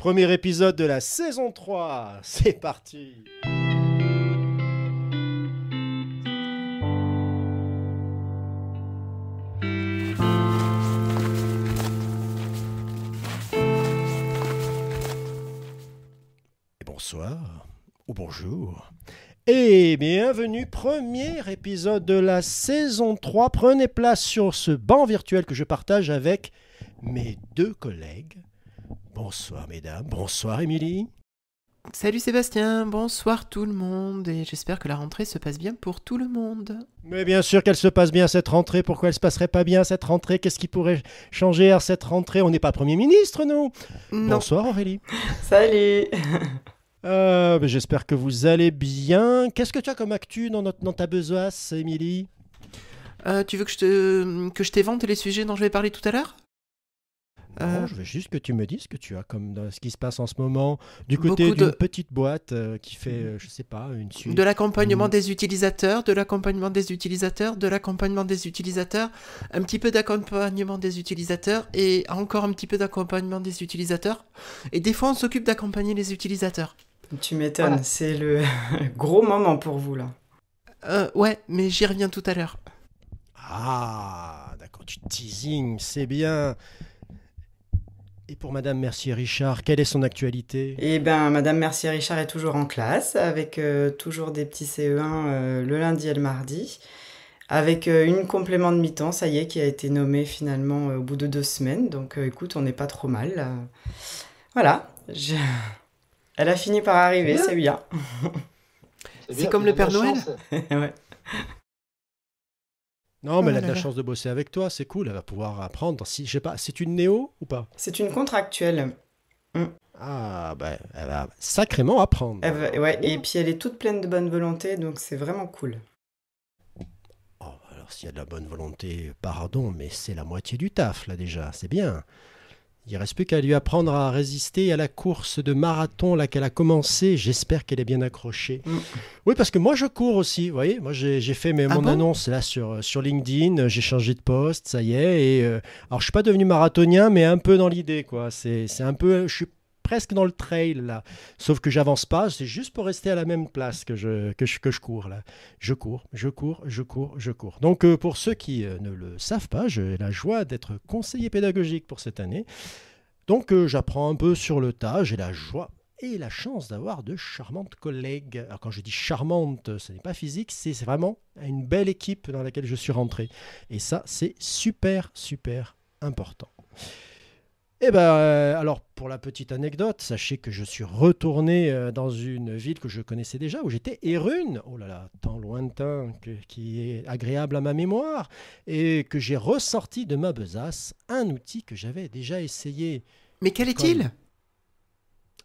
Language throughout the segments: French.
premier épisode de la saison 3. C'est parti. Bonsoir ou bonjour et bienvenue, premier épisode de la saison 3. Prenez place sur ce banc virtuel que je partage avec mes deux collègues. Bonsoir mesdames, bonsoir Émilie. Salut Sébastien, bonsoir tout le monde et j'espère que la rentrée se passe bien pour tout le monde. Mais bien sûr qu'elle se passe bien cette rentrée, pourquoi elle se passerait pas bien cette rentrée? Qu'est-ce qui pourrait changer à cette rentrée? On n'est pas Premier ministre, nous. Non. Bonsoir Aurélie. Salut. J'espère que vous allez bien. Qu'est-ce que tu as comme actu dans ta besace, Émilie? Tu veux que je t'évente les sujets dont je vais parler tout à l'heure? Non, je veux juste que tu me dises ce que tu as comme dans ce qui se passe en ce moment du côté d'une petite boîte qui fait, je sais pas, une suite. De l'accompagnement des utilisateurs, de l'accompagnement des utilisateurs, de l'accompagnement des utilisateurs, un petit peu d'accompagnement des utilisateurs et encore un petit peu d'accompagnement des utilisateurs. Et des fois, on s'occupe d'accompagner les utilisateurs. Tu m'étonnes, Voilà. c'est le gros moment pour vous là. Ouais, mais j'y reviens tout à l'heure. Ah, d'accord, tu teasing, c'est bien. Et pour Madame Mercier-Richard, quelle est son actualité? Eh bien, Madame Mercier-Richard est toujours en classe, avec toujours des petits CE1 le lundi et le mardi, avec une complément de mi-temps, ça y est, qui a été nommée finalement au bout de 2 semaines. Donc écoute, on n'est pas trop mal. Voilà, elle a fini par arriver, c'est bien. C'est comme le Père Noël. Ouais. Non, mais elle a de là la là. chance de bosser avec toi, c'est cool, elle va pouvoir apprendre. Si, je sais pas, c'est une néo ou pas? C'est une contractuelle. Ah, ben, elle va sacrément apprendre. Ouais, et puis elle est toute pleine de bonne volonté, donc c'est vraiment cool. Oh, alors s'il y a de la bonne volonté, pardon, mais c'est la moitié du taf, là, déjà, c'est bien. Il reste plus qu'à lui apprendre à résister à la course de marathon là qu'elle a commencé. J'espère qu'elle est bien accrochée. Oui, parce que moi, je cours aussi, vous voyez. Moi, j'ai fait mon bon annonce là sur LinkedIn. J'ai changé de poste, ça y est. Et, alors, je suis pas devenu marathonien, mais un peu dans l'idée, quoi. C'est un peu... Je suis presque dans le trail, là. Sauf que j'avance pas. C'est juste pour rester à la même place que je cours, là. Je cours. Donc, pour ceux qui ne le savent pas, j'ai la joie d'être conseiller pédagogique pour cette année. Donc, j'apprends un peu sur le tas. J'ai la joie et la chance d'avoir de charmantes collègues. Alors, quand je dis charmante, ce n'est pas physique, c'est vraiment une belle équipe dans laquelle je suis rentré. Et ça, c'est super, super important. Eh bien, alors, pour la petite anecdote, sachez que je suis retourné dans une ville que je connaissais déjà, où j'étais Érune. Oh là là, temps lointain qui est agréable à ma mémoire. Et que j'ai ressorti de ma besace un outil que j'avais déjà essayé. Mais quel est-il?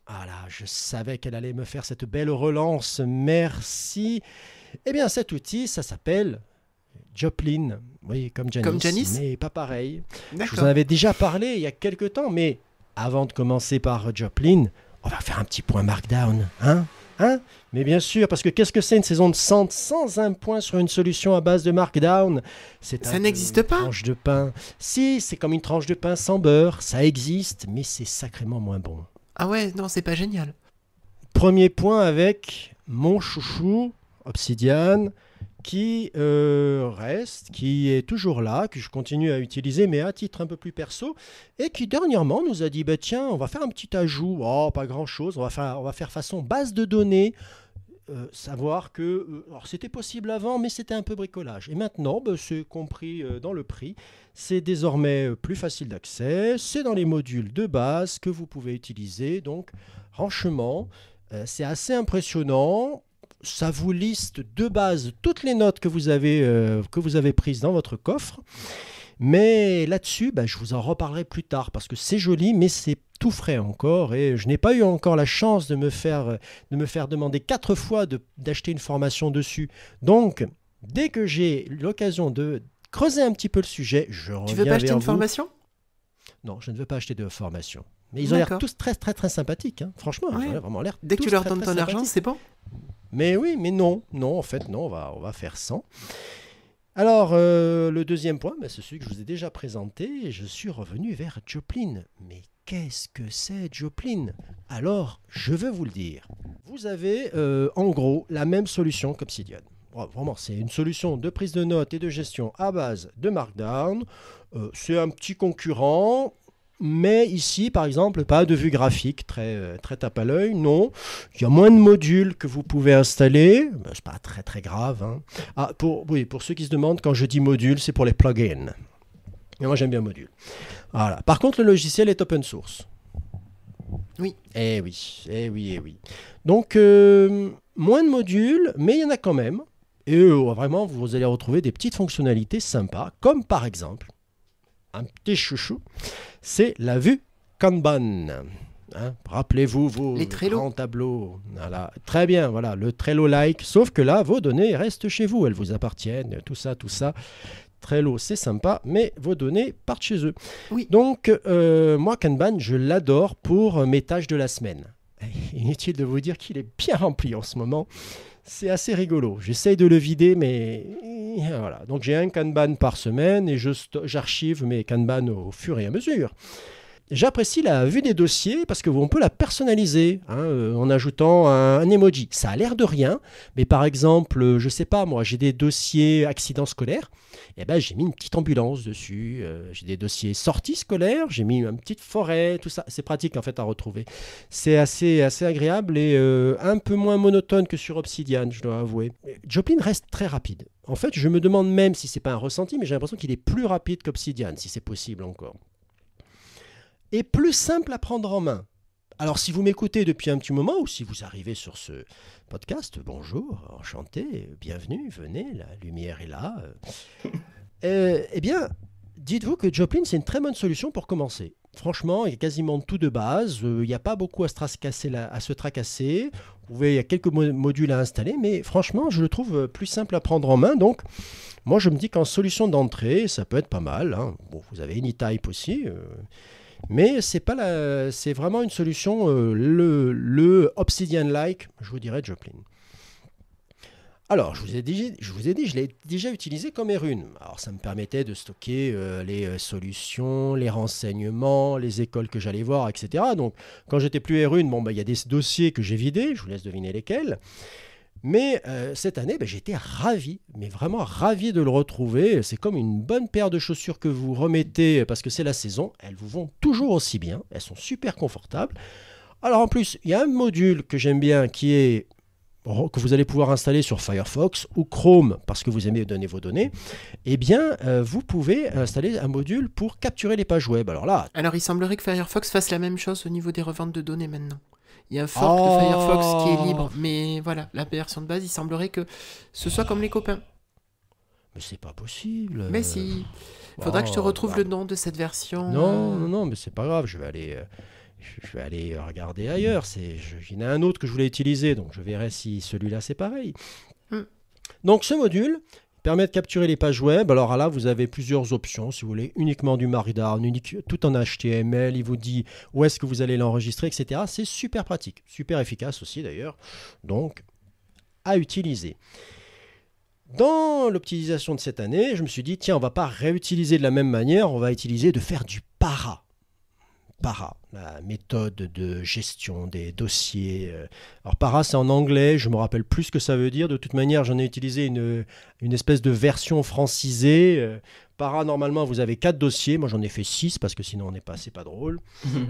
Ah là, je savais qu'elle allait me faire cette belle relance. Merci. Eh bien, cet outil, ça s'appelle Joplin. Oui, comme Janice. Comme Janice? Mais pas pareil. Je vous en D'accord. avais déjà parlé il y a quelques temps, mais avant de commencer par Joplin, on va faire un petit point Markdown. Hein? Mais bien sûr, parce que qu'est-ce que c'est une saison de 100 sans un point sur une solution à base de Markdown? C'est Ça n'existe une pas? tranche de pain. Si, c'est comme une tranche de pain sans beurre. Ça existe, mais c'est sacrément moins bon. Ah ouais, non, c'est pas génial. Premier point avec mon chouchou, Obsidian, qui reste, qui est toujours là, que je continue à utiliser, mais à titre un peu plus perso, et qui dernièrement nous a dit, bah, tiens, on va faire un petit ajout, oh, pas grand-chose, on va faire façon base de données, savoir que alors c'était possible avant, mais c'était un peu bricolage. Et maintenant, bah, c'est compris dans le prix, c'est désormais plus facile d'accès, c'est dans les modules de base que vous pouvez utiliser, donc franchement, c'est assez impressionnant. Ça vous liste de base toutes les notes que vous avez prises dans votre coffre. Mais là-dessus, je vous en reparlerai plus tard parce que c'est joli, mais c'est tout frais encore. Et je n'ai pas eu encore la chance de me faire demander 4 fois d'acheter une formation dessus. Donc, dès que j'ai l'occasion de creuser un petit peu le sujet, je reviens Tu veux pas acheter vers une vous. formation? Non, je ne veux pas acheter de formation. Mais ils ont l'air D'accord. tous très, très, très sympathiques. Hein. Franchement, Ouais. ils ont vraiment l'air Dès que tous tu leur très, donnes très ton argent, sympathiques. c'est bon? Mais oui, mais non, en fait, non, on va faire sans. Alors, le deuxième point, c'est celui que je vous ai déjà présenté, et je suis revenu vers Joplin. Mais qu'est-ce que c'est Joplin? Alors, je vais vous le dire. Vous avez en gros la même solution qu'Obsidian. Vraiment, c'est une solution de prise de notes et de gestion à base de Markdown. C'est un petit concurrent, mais ici, par exemple, pas de vue graphique très tape à l'œil, non. Il y a moins de modules que vous pouvez installer. Ben, c'est pas très très grave. Hein. Ah, pour ceux qui se demandent, quand je dis module, c'est pour les plugins. Et moi, j'aime bien module. Voilà. Par contre, le logiciel est open source. Oui. Eh oui, eh oui, eh oui. Donc, moins de modules, mais il y en a quand même. Et vraiment, vous allez retrouver des petites fonctionnalités sympas, comme par exemple, un petit chouchou, c'est la vue Kanban. Hein, rappelez-vous vos grands tableaux. Voilà. Très bien, voilà, le Trello-like, sauf que là, vos données restent chez vous, elles vous appartiennent, tout ça, tout ça. Trello, c'est sympa, mais vos données partent chez eux. Oui. Donc, moi, Kanban, je l'adore pour mes tâches de la semaine. Inutile de vous dire qu'il est bien rempli en ce moment. C'est assez rigolo. J'essaye de le vider, mais voilà. Donc, j'ai un Kanban par semaine et j'archive mes Kanban au fur et à mesure. J'apprécie la vue des dossiers parce qu'on peut la personnaliser en ajoutant un emoji. Ça a l'air de rien, mais par exemple, je sais pas, moi, j'ai des dossiers accidents scolaires. Eh ben, j'ai mis une petite ambulance dessus. J'ai des dossiers sorties scolaires. J'ai mis une petite forêt, tout ça. C'est pratique en fait à retrouver. C'est assez agréable et un peu moins monotone que sur Obsidian, je dois avouer. Joplin reste très rapide. En fait, je me demande même si c'est pas un ressenti, mais j'ai l'impression qu'il est plus rapide qu'Obsidian, si c'est possible encore. Et plus simple à prendre en main. Alors, si vous m'écoutez depuis un petit moment ou si vous arrivez sur ce podcast, bonjour, enchanté, bienvenue, venez, la lumière est là. Eh bien, dites-vous que Joplin, c'est une très bonne solution pour commencer. Franchement, il y a quasiment tout de base. Il n'y a pas beaucoup à se tracasser. Il y a quelques modules à installer, mais franchement, je le trouve plus simple à prendre en main. Donc, moi, je me dis qu'en solution d'entrée, ça peut être pas mal. Hein. Bon, vous avez AnyType aussi. Mais c'est vraiment une solution, le Obsidian-like, je vous dirais Joplin. Alors, je vous ai dit, je l'ai déjà utilisé comme Erune. Alors, ça me permettait de stocker les solutions, les renseignements, les écoles que j'allais voir, etc. Donc, quand j'étais plus Erune, il y a des dossiers que j'ai vidés, je vous laisse deviner lesquels. Mais cette année, j'étais ravi, mais vraiment ravi de le retrouver. C'est comme une bonne paire de chaussures que vous remettez parce que c'est la saison. Elles vous vont toujours aussi bien. Elles sont super confortables. Alors en plus, il y a un module que j'aime bien que vous allez pouvoir installer sur Firefox ou Chrome parce que vous aimez donner vos données. Eh bien, vous pouvez installer un module pour capturer les pages web. Alors il semblerait que Firefox fasse la même chose au niveau des reventes de données maintenant. Il y a un fork de Firefox qui est libre, mais voilà, la version de base, il semblerait que ce soit comme les copains. Mais c'est pas possible. Mais si. Faudra que je te retrouve le nom de cette version. Non, mais c'est pas grave, je vais aller regarder ailleurs. Il y en a un autre que je voulais utiliser, donc je verrai si celui-là c'est pareil. Donc ce module permet de capturer les pages web. Alors là, vous avez plusieurs options. Si vous voulez uniquement du Markdown, tout en HTML, il vous dit où est-ce que vous allez l'enregistrer, etc. C'est super pratique, super efficace aussi d'ailleurs. Donc, à utiliser. Dans l'optimisation de cette année, je me suis dit, tiens, on ne va pas réutiliser de la même manière, on va utiliser de faire du para. Para, la méthode de gestion des dossiers. Alors para, c'est en anglais, je me rappelle plus ce que ça veut dire. De toute manière, j'en ai utilisé une espèce de version francisée. Para, normalement, vous avez 4 dossiers. Moi, j'en ai fait 6 parce que sinon, c'est pas drôle.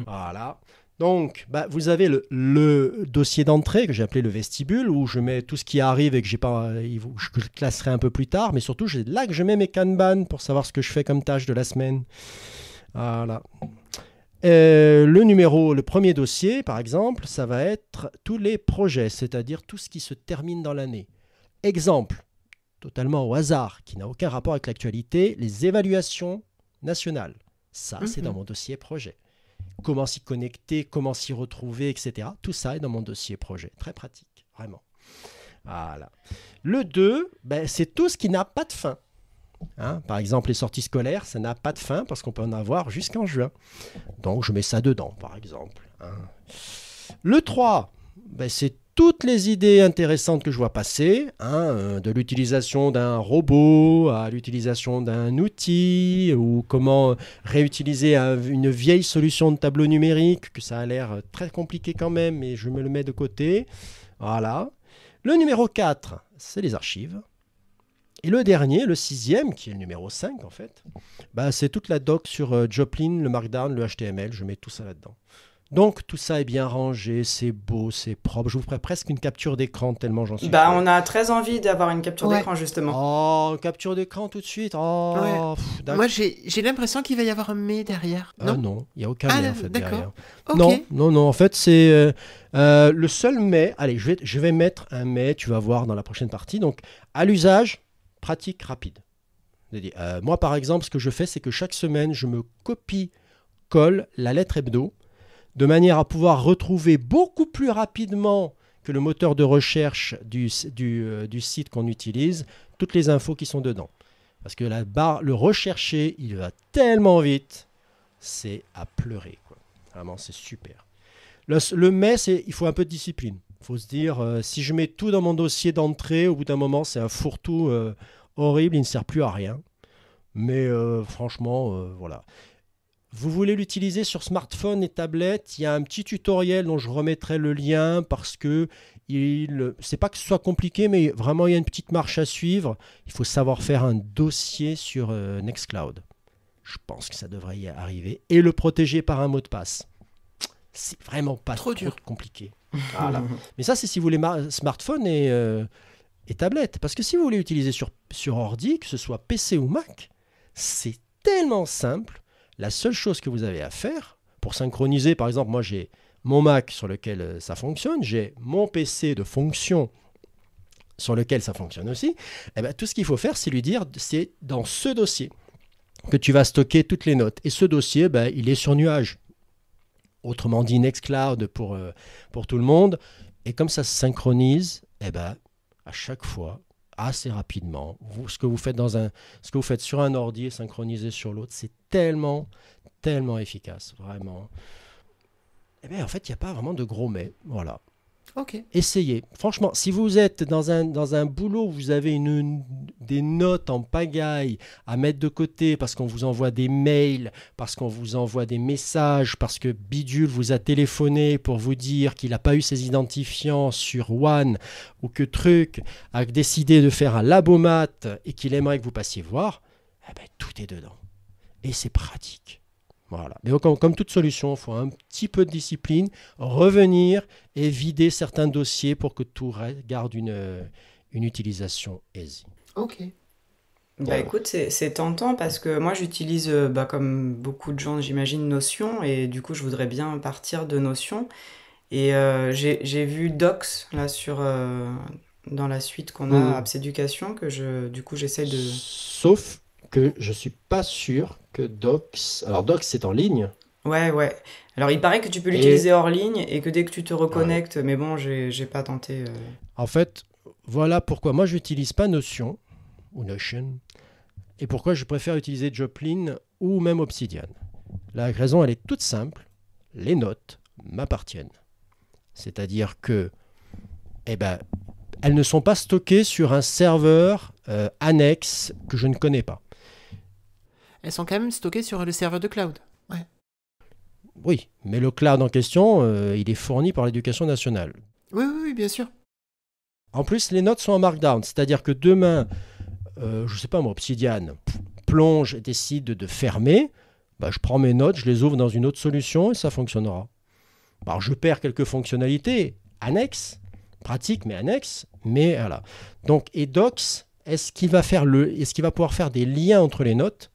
Voilà. Donc, vous avez le dossier d'entrée que j'ai appelé le vestibule où je mets tout ce qui arrive et que je le classerai un peu plus tard. Mais surtout, c'est là que je mets mes Kanban pour savoir ce que je fais comme tâche de la semaine. Voilà. Le premier dossier, par exemple, ça va être tous les projets, c'est-à-dire tout ce qui se termine dans l'année. Exemple, totalement au hasard, qui n'a aucun rapport avec l'actualité, les évaluations nationales. Ça, c'est dans mon dossier projet. Comment s'y connecter, comment s'y retrouver, etc. Tout ça est dans mon dossier projet. Très pratique, vraiment. Voilà. Le 2, c'est tout ce qui n'a pas de fin. Par exemple, les sorties scolaires, ça n'a pas de fin parce qu'on peut en avoir jusqu'en juin. Donc, je mets ça dedans, par exemple. Le 3, c'est toutes les idées intéressantes que je vois passer, de l'utilisation d'un robot à l'utilisation d'un outil, ou comment réutiliser une vieille solution de tableau numérique, que ça a l'air très compliqué quand même, mais je me le mets de côté. Voilà. Le numéro 4, c'est les archives. Et le dernier, le 6e, qui est le numéro 5 en fait, c'est toute la doc sur Joplin, le Markdown, le HTML, je mets tout ça là-dedans. Donc tout ça est bien rangé, c'est beau, c'est propre. Je vous ferai presque une capture d'écran tellement j'en suis fier. On a très envie d'avoir une capture d'écran justement. Oh, capture d'écran tout de suite. Oh, moi j'ai l'impression qu'il va y avoir un mais derrière. Non, il n'y a aucun mais en fait derrière. Okay. Non, en fait c'est le seul mais. Allez, je vais mettre un mais, tu vas voir dans la prochaine partie. Donc à l'usage, pratique, rapide. Moi par exemple, ce que je fais, c'est que chaque semaine, je me copie-colle la lettre hebdo, de manière à pouvoir retrouver beaucoup plus rapidement que le moteur de recherche du site qu'on utilise, toutes les infos qui sont dedans. Parce que le rechercher, il va tellement vite, c'est à pleurer, quoi. Vraiment, c'est super. Le mais, il faut un peu de discipline. Il faut se dire, si je mets tout dans mon dossier d'entrée, au bout d'un moment, c'est un fourre-tout horrible, il ne sert plus à rien. Mais franchement, voilà. Vous voulez l'utiliser sur smartphone et tablette, il y a un petit tutoriel dont je remettrai le lien parce que c'est pas que ce soit compliqué, mais vraiment il y a une petite marche à suivre. Il faut savoir faire un dossier sur Nextcloud. Je pense que ça devrait y arriver. Et le protéger par un mot de passe. C'est vraiment pas trop compliqué. Voilà. Mais ça, c'est si vous voulez smartphone et tablette. Parce que si vous voulez utiliser sur ordi, que ce soit PC ou Mac, c'est tellement simple. La seule chose que vous avez à faire pour synchroniser, par exemple, moi j'ai mon Mac sur lequel ça fonctionne, j'ai mon PC de fonction sur lequel ça fonctionne aussi, tout ce qu'il faut faire, c'est lui dire, c'est dans ce dossier que tu vas stocker toutes les notes. Et ce dossier, il est sur nuage. Autrement dit, Nextcloud pour tout le monde. Et comme ça se synchronise, à chaque fois, assez rapidement. Ce que vous faites sur un ordi et synchronisé sur l'autre, c'est tellement efficace, vraiment. En fait, il n'y a pas vraiment de gros mais. Voilà. Ok. Essayez. Franchement, si vous êtes dans un boulot où vous avez des notes en pagaille à mettre de côté parce qu'on vous envoie des mails, parce qu'on vous envoie des messages, parce que Bidule vous a téléphoné pour vous dire qu'il n'a pas eu ses identifiants sur One, ou que Truc a décidé de faire un labomat et qu'il aimerait que vous passiez voir, tout est dedans. Et c'est pratique. Voilà. Mais comme toute solution, il faut un petit peu de discipline, revenir et vider certains dossiers pour que tout garde une utilisation aisée. Ok. Écoute, c'est tentant parce que moi j'utilise, comme beaucoup de gens, j'imagine, Notion, et du coup je voudrais bien partir de Notion. Et j'ai vu Docs là dans la suite qu'on a, Apps Éducation, que j'essaie de... Sauf que je suis pas sûr que Docs... Alors Docs, c'est en ligne. Ouais. Alors il paraît que tu peux l'utiliser hors ligne et que dès que tu te reconnectes, mais bon, j'ai pas tenté. En fait, voilà pourquoi moi je n'utilise pas Notion ou Notion, et pourquoi je préfère utiliser Joplin ou même Obsidian. La raison, elle est toute simple. Les notes m'appartiennent. C'est-à-dire que elles ne sont pas stockées sur un serveur annexe que je ne connais pas. Elles sont quand même stockées sur le serveur de cloud. Ouais. Oui, mais le cloud en question, il est fourni par l'Éducation nationale. Oui, bien sûr. En plus, les notes sont en Markdown, c'est-à-dire que demain, je ne sais pas moi, Obsidian plonge et décide de fermer, je prends mes notes, je les ouvre dans une autre solution et ça fonctionnera. Alors, je perds quelques fonctionnalités annexes, pratiques mais annexes, mais voilà. Donc, et Docs, est-ce qu'il va pouvoir faire des liens entre les notes ?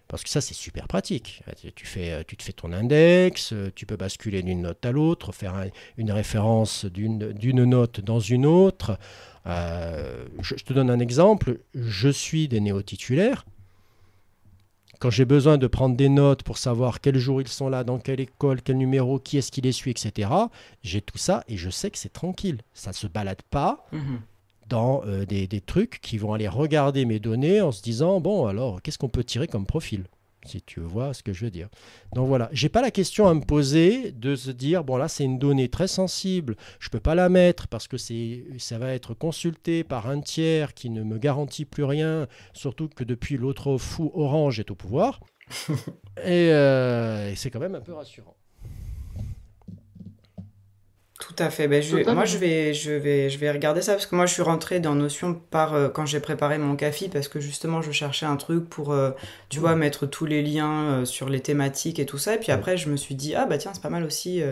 Parce que ça, c'est super pratique. Tu te fais ton index, tu peux basculer d'une note à l'autre, faire une référence d'une note dans une autre. Je te donne un exemple. Je suis des néo-titulaires. Quand j'ai besoin de prendre des notes pour savoir quel jour ils sont là, dans quelle école, quel numéro, qui est-ce qui les suit, etc., j'ai tout ça et je sais que c'est tranquille. Ça ne se balade pas. Dans des trucs qui vont aller regarder mes données en se disant, bon, alors, qu'est-ce qu'on peut tirer comme profil ? si tu vois ce que je veux dire. Donc voilà, j'ai pas la question à me poser de se dire, bon là c'est une donnée très sensible, je peux pas la mettre parce que ça va être consulté par un tiers qui ne me garantit plus rien, surtout que depuis l'autre fou Orange est au pouvoir. Et c'est quand même un peu rassurant. Tout à fait. Ben, moi, je vais regarder ça parce que moi, je suis rentrée dans Notion quand j'ai préparé mon café parce que justement, je cherchais un truc pour, tu vois, mettre tous les liens sur les thématiques et tout ça. Et puis après, je me suis dit, ah bah tiens, c'est pas mal aussi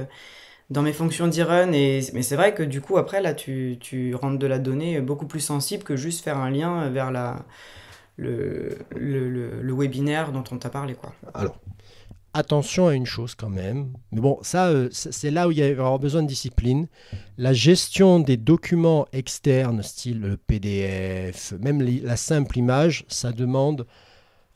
dans mes fonctions d'e-run. Mais c'est vrai que du coup, après, là, tu rentres de la donnée beaucoup plus sensible que juste faire un lien vers le webinaire dont on t'a parlé, quoi. Alors, attention à une chose quand même. Mais bon, c'est là où il y va avoir besoin de discipline. La gestion des documents externes, style le PDF, même la simple image, ça demande...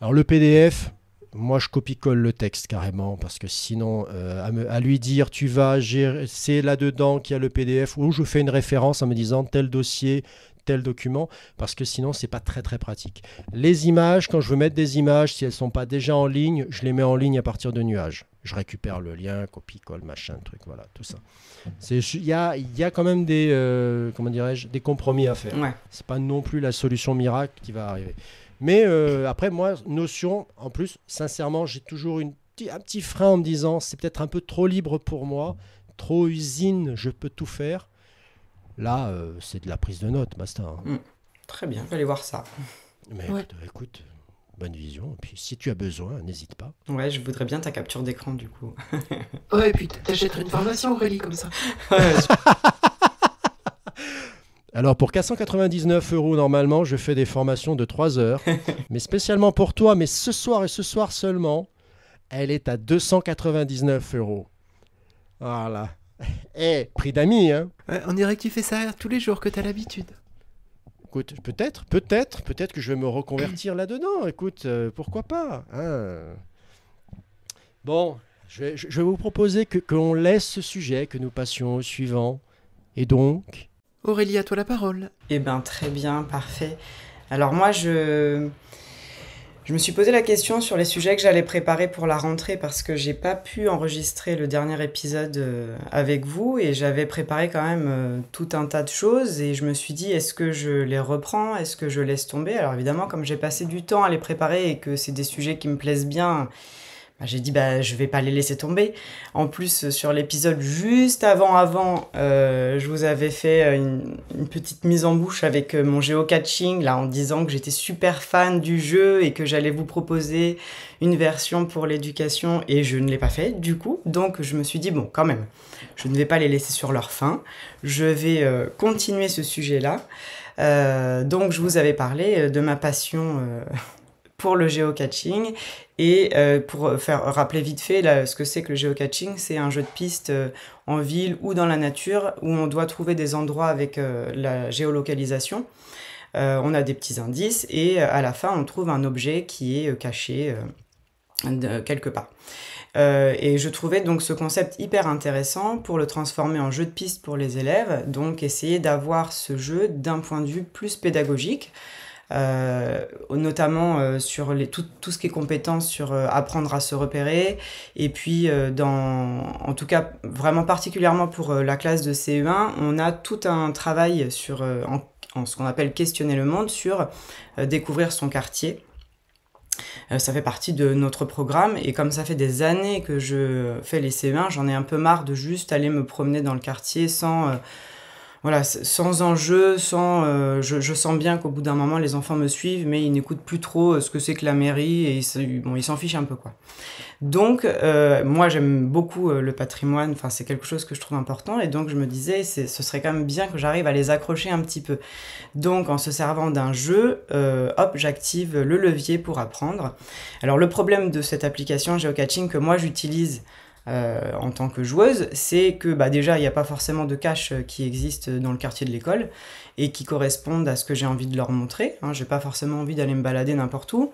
Alors le PDF, moi je copie-colle le texte carrément, parce que sinon, à lui dire, tu vas gérer, c'est là-dedans qu'il y a le PDF, ou je fais une référence en me disant tel dossier, tel document, parce que sinon c'est pas très très pratique. Les images, quand je veux mettre des images, si elles sont pas déjà en ligne, je les mets en ligne à partir de nuages. Je récupère le lien, copie-colle, machin, truc, voilà, tout ça. Il y a quand même des, comment dirais-je, des compromis à faire. Ouais. C'est pas non plus la solution miracle qui va arriver. Mais après, moi, Notion, en plus, sincèrement, j'ai toujours un petit frein en me disant, c'est peut-être un peu trop libre pour moi, trop usine, je peux tout faire. Là, c'est de la prise de notes, basta. Hein. Très bien, je vais aller voir ça. Mais écoute, bonne vision. Et puis, si tu as besoin, n'hésite pas. Ouais, je voudrais bien ta capture d'écran, du coup. Ouais, et puis t'achèterais une formation, Aurélie, comme ça. Alors, pour 499 € normalement, je fais des formations de 3 heures. Mais spécialement pour toi, mais ce soir et ce soir seulement, elle est à 299 €. Voilà. Prix d'amis, hein. Ouais, on dirait que tu fais ça tous les jours, que t'as l'habitude. Écoute, peut-être que je vais me reconvertir là-dedans. Écoute, pourquoi pas, hein. Bon, je vais vous proposer qu'on laisse ce sujet, que nous passions au suivant. Et donc... Aurélie, à toi la parole. Eh ben, très bien, parfait. Alors moi, je me suis posé la question sur les sujets que j'allais préparer pour la rentrée parce que j'ai pas pu enregistrer le dernier épisode avec vous et j'avais préparé quand même tout un tas de choses et je me suis dit est-ce que je les reprends, est-ce que je laisse tomber? Alors évidemment, comme j'ai passé du temps à les préparer et que c'est des sujets qui me plaisent bien, j'ai dit je vais pas les laisser tomber. En plus, sur l'épisode juste avant, je vous avais fait une petite mise en bouche avec mon géocaching là, en disant que j'étais super fan du jeu et que j'allais vous proposer une version pour l'éducation et je ne l'ai pas fait du coup. Donc je me suis dit bon, quand même, je ne vais pas les laisser sur leur faim. Je vais continuer ce sujet-là. Donc je vous avais parlé de ma passion pour le géocaching. Et pour faire rappeler vite fait ce que c'est que le géocaching, c'est un jeu de piste en ville ou dans la nature où on doit trouver des endroits avec la géolocalisation. On a des petits indices et à la fin on trouve un objet qui est caché quelque part. Et je trouvais donc ce concept hyper intéressant pour le transformer en jeu de piste pour les élèves, donc essayer d'avoir ce jeu d'un point de vue plus pédagogique. Notamment sur tout ce qui est compétences sur apprendre à se repérer et puis en tout cas vraiment particulièrement pour la classe de CE1 on a tout un travail sur en ce qu'on appelle questionner le monde sur découvrir son quartier. Ça fait partie de notre programme et comme ça fait des années que je fais les CE1, j'en ai un peu marre de juste aller me promener dans le quartier sans enjeu, je sens bien qu'au bout d'un moment, les enfants me suivent, mais ils n'écoutent plus trop ce que c'est que la mairie et ils s'en fichent un peu, quoi. Donc, moi, j'aime beaucoup le patrimoine, enfin, c'est quelque chose que je trouve important et donc je me disais, ce serait quand même bien que j'arrive à les accrocher un petit peu. Donc, en se servant d'un jeu, j'active le levier pour apprendre. Alors, le problème de cette application géocaching que moi, j'utilise en tant que joueuse, c'est que déjà il n'y a pas forcément de cache qui existe dans le quartier de l'école et qui correspondent à ce que j'ai envie de leur montrer. J'ai pas forcément envie d'aller me balader n'importe où.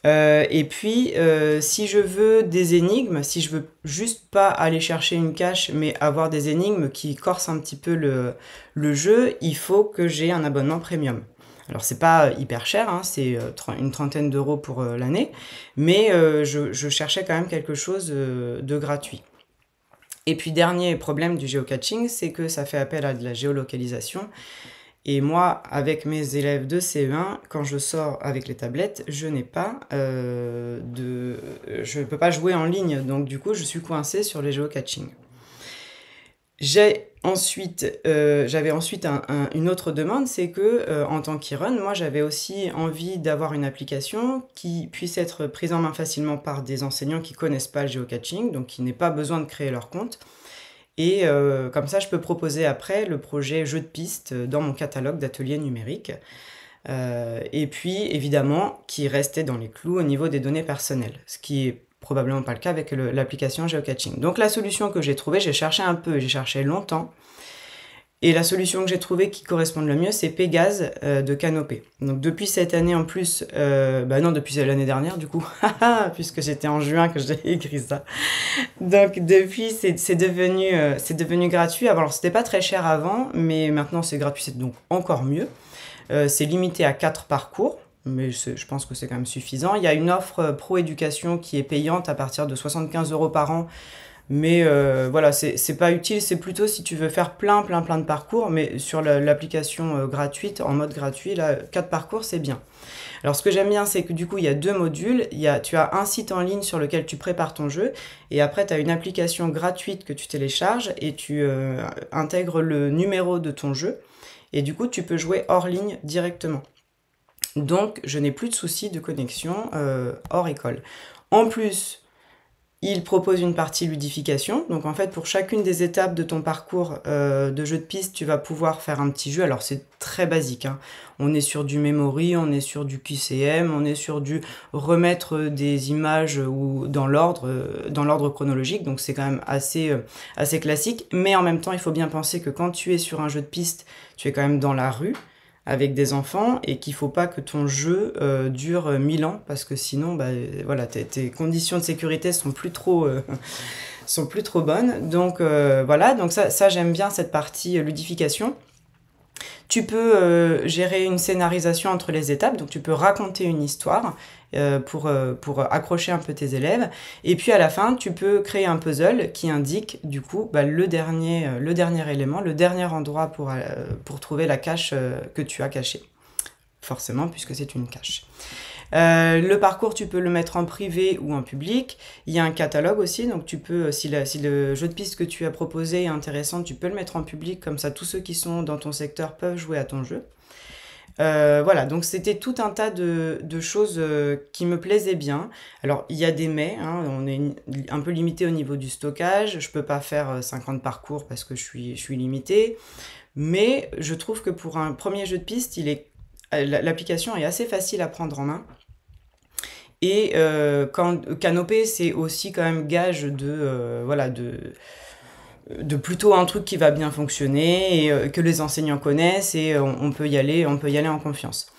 Et puis si je veux des énigmes, si je veux juste pas aller chercher une cache mais avoir des énigmes qui corsent un petit peu le jeu, il faut que j'ai un abonnement premium. Alors c'est pas hyper cher, hein, c'est une trentaine d'euros pour l'année, mais je cherchais quand même quelque chose de gratuit. Et puis dernier problème du géocaching, c'est que ça fait appel à de la géolocalisation. Et moi, avec mes élèves de CE1, quand je sors avec les tablettes, je n'ai pas je peux pas jouer en ligne, donc du coup, je suis coincée sur les géocaching. J'avais ensuite une autre demande, c'est que en tant qu'e-run, moi j'avais aussi envie d'avoir une application qui puisse être prise en main facilement par des enseignants qui connaissent pas le géocaching, donc qui n'aient pas besoin de créer leur compte. Et comme ça, je peux proposer après le projet jeu de piste dans mon catalogue d'ateliers numériques. Et puis, évidemment, qui restait dans les clous au niveau des données personnelles, ce qui est probablement pas le cas avec l'application Geocaching. Donc la solution que j'ai trouvée, j'ai cherché un peu, j'ai cherché longtemps, et la solution que j'ai trouvée qui correspond le mieux, c'est Pégase de Canopé. Donc depuis cette année en plus, depuis l'année dernière du coup, puisque c'était en juin que j'ai écrit ça. Donc depuis, c'est devenu gratuit. Alors c'était pas très cher avant, mais maintenant c'est gratuit, c'est donc encore mieux. C'est limité à 4 parcours, mais je pense que c'est quand même suffisant. Il y a une offre pro-éducation qui est payante à partir de 75 € par an, mais voilà, c'est pas utile, c'est plutôt si tu veux faire plein de parcours, mais sur l'application gratuite, en mode gratuit, là, 4 parcours, c'est bien. Alors ce que j'aime bien, c'est que du coup, il y a 2 modules. Tu as un site en ligne sur lequel tu prépares ton jeu, et après, tu as une application gratuite que tu télécharges, et tu intègres le numéro de ton jeu, et du coup, tu peux jouer hors ligne directement. Donc, je n'ai plus de soucis de connexion hors école. En plus, il propose une partie ludification. Donc, en fait, pour chacune des étapes de ton parcours de jeu de piste, tu vas pouvoir faire un petit jeu. Alors, c'est très basique, hein. On est sur du memory, on est sur du QCM, on est sur du remettre des images ou dans l'ordre chronologique. Donc, c'est quand même assez classique. Mais en même temps, il faut bien penser que quand tu es sur un jeu de piste, tu es quand même dans la rue avec des enfants, et qu'il faut pas que ton jeu dure 1000 ans, parce que sinon voilà, tes conditions de sécurité sont plus trop bonnes. Donc voilà, donc ça j'aime bien cette partie ludification. Tu peux gérer une scénarisation entre les étapes, donc tu peux raconter une histoire pour accrocher un peu tes élèves. Et puis à la fin, tu peux créer un puzzle qui indique du coup le dernier élément, le dernier endroit pour trouver la cache que tu as cachée. Forcément, puisque c'est une cache. Le parcours, tu peux le mettre en privé ou en public. Il y a un catalogue aussi, donc tu peux, si le jeu de piste que tu as proposé est intéressant, tu peux le mettre en public, comme ça tous ceux qui sont dans ton secteur peuvent jouer à ton jeu. Voilà, donc c'était tout un tas de choses qui me plaisaient bien. Alors, il y a des mais, hein, on est un peu limité au niveau du stockage. Je peux pas faire 50 parcours parce que je suis limitée. Mais je trouve que pour un premier jeu de piste, l'application est assez facile à prendre en main. Et Canopé, c'est aussi quand même gage de plutôt un truc qui va bien fonctionner et que les enseignants connaissent, et on peut y aller en confiance.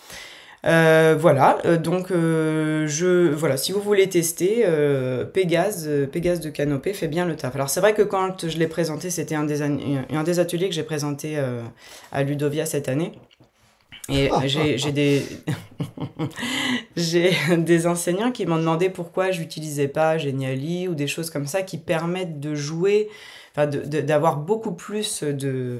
Voilà, donc si vous voulez tester, Pégase de Canopé fait bien le taf. Alors c'est vrai que quand je l'ai présenté, c'était un des ateliers que j'ai présenté à Ludovia cette année. Et j'ai des enseignants qui m'ont demandé pourquoi j'utilisais pas Geniali ou des choses comme ça qui permettent de jouer, enfin d'avoir beaucoup plus de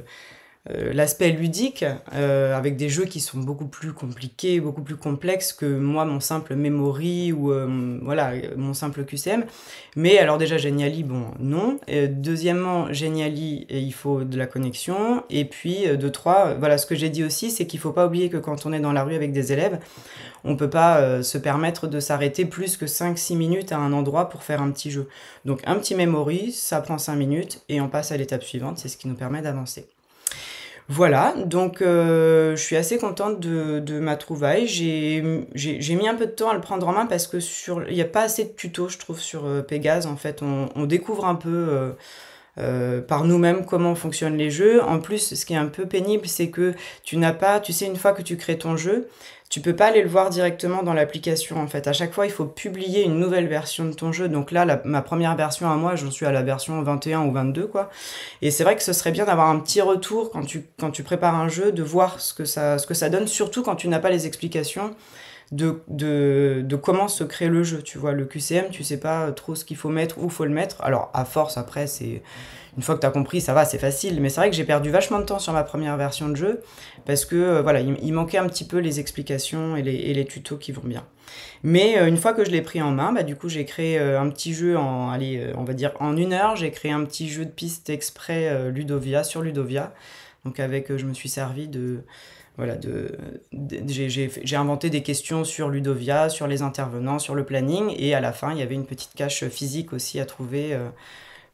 l'aspect ludique avec des jeux qui sont beaucoup plus compliqués, beaucoup plus complexes que moi, mon simple memory ou mon simple QCM. Mais alors déjà Geniali, bon, non. Deuxièmement, Geniali, il faut de la connexion. Et puis, voilà, ce que j'ai dit aussi, c'est qu'il faut pas oublier que quand on est dans la rue avec des élèves, on peut pas se permettre de s'arrêter plus que 5-6 minutes à un endroit pour faire un petit jeu. Donc un petit memory, ça prend 5 minutes et on passe à l'étape suivante, c'est ce qui nous permet d'avancer. Voilà, donc je suis assez contente de ma trouvaille. J'ai mis un peu de temps à le prendre en main parce que il n'y a pas assez de tutos, je trouve, sur Pégase. En fait, on découvre un peu par nous-mêmes comment fonctionnent les jeux. En plus, ce qui est un peu pénible, c'est que tu n'as pas, tu sais, une fois que tu crées ton jeu, tu peux pas aller le voir directement dans l'application en fait. À chaque fois, il faut publier une nouvelle version de ton jeu. Donc là, ma première version à moi, j'en suis à la version 21 ou 22 quoi. Et c'est vrai que ce serait bien d'avoir un petit retour quand tu prépares un jeu, de voir ce que ça donne, surtout quand tu n'as pas les explications de comment se crée le jeu. Tu vois, le QCM, tu sais pas trop ce qu'il faut mettre, où faut le mettre. Alors à force, après, c'est une fois que tu as compris, ça va, c'est facile. Mais c'est vrai que j'ai perdu vachement de temps sur ma première version de jeu parce que voilà, il manquait un petit peu les explications et les tutos qui vont bien. Mais une fois que je l'ai pris en main, bah, du coup, j'ai créé un petit jeu on va dire en 1 heure. J'ai créé un petit jeu de piste exprès Ludovia, sur Ludovia. Donc je me suis servi voilà, j'ai inventé des questions sur Ludovia, sur les intervenants, sur le planning. Et à la fin, il y avait une petite cache physique aussi à trouver.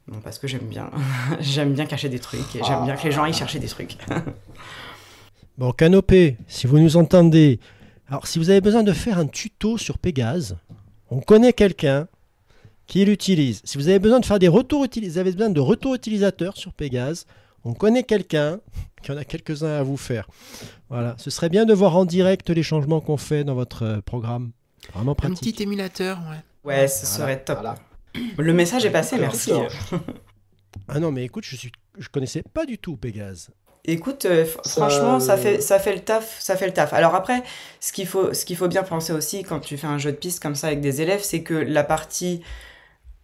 Bon, parce que j'aime bien, j'aime bien cacher des trucs et j'aime bien que les gens aillent chercher des trucs. Bon, Canopé, si vous nous entendez, alors si vous avez besoin de faire un tuto sur Pégase, on connaît quelqu'un qui l'utilise. Si vous avez besoin de faire des retours utilisateurs sur Pégase, on connaît quelqu'un qui en a quelques-uns à vous faire. Voilà, ce serait bien de voir en direct les changements qu'on fait dans votre programme. Vraiment pratique. Un petit émulateur, ouais. Ouais, ce serait top. Voilà. Le message est passé, merci. Ah non, mais écoute, je connaissais pas du tout Pégase. Écoute, franchement, ça fait le taf. Alors après, ce qu'il faut bien penser aussi quand tu fais un jeu de piste comme ça avec des élèves, c'est que la partie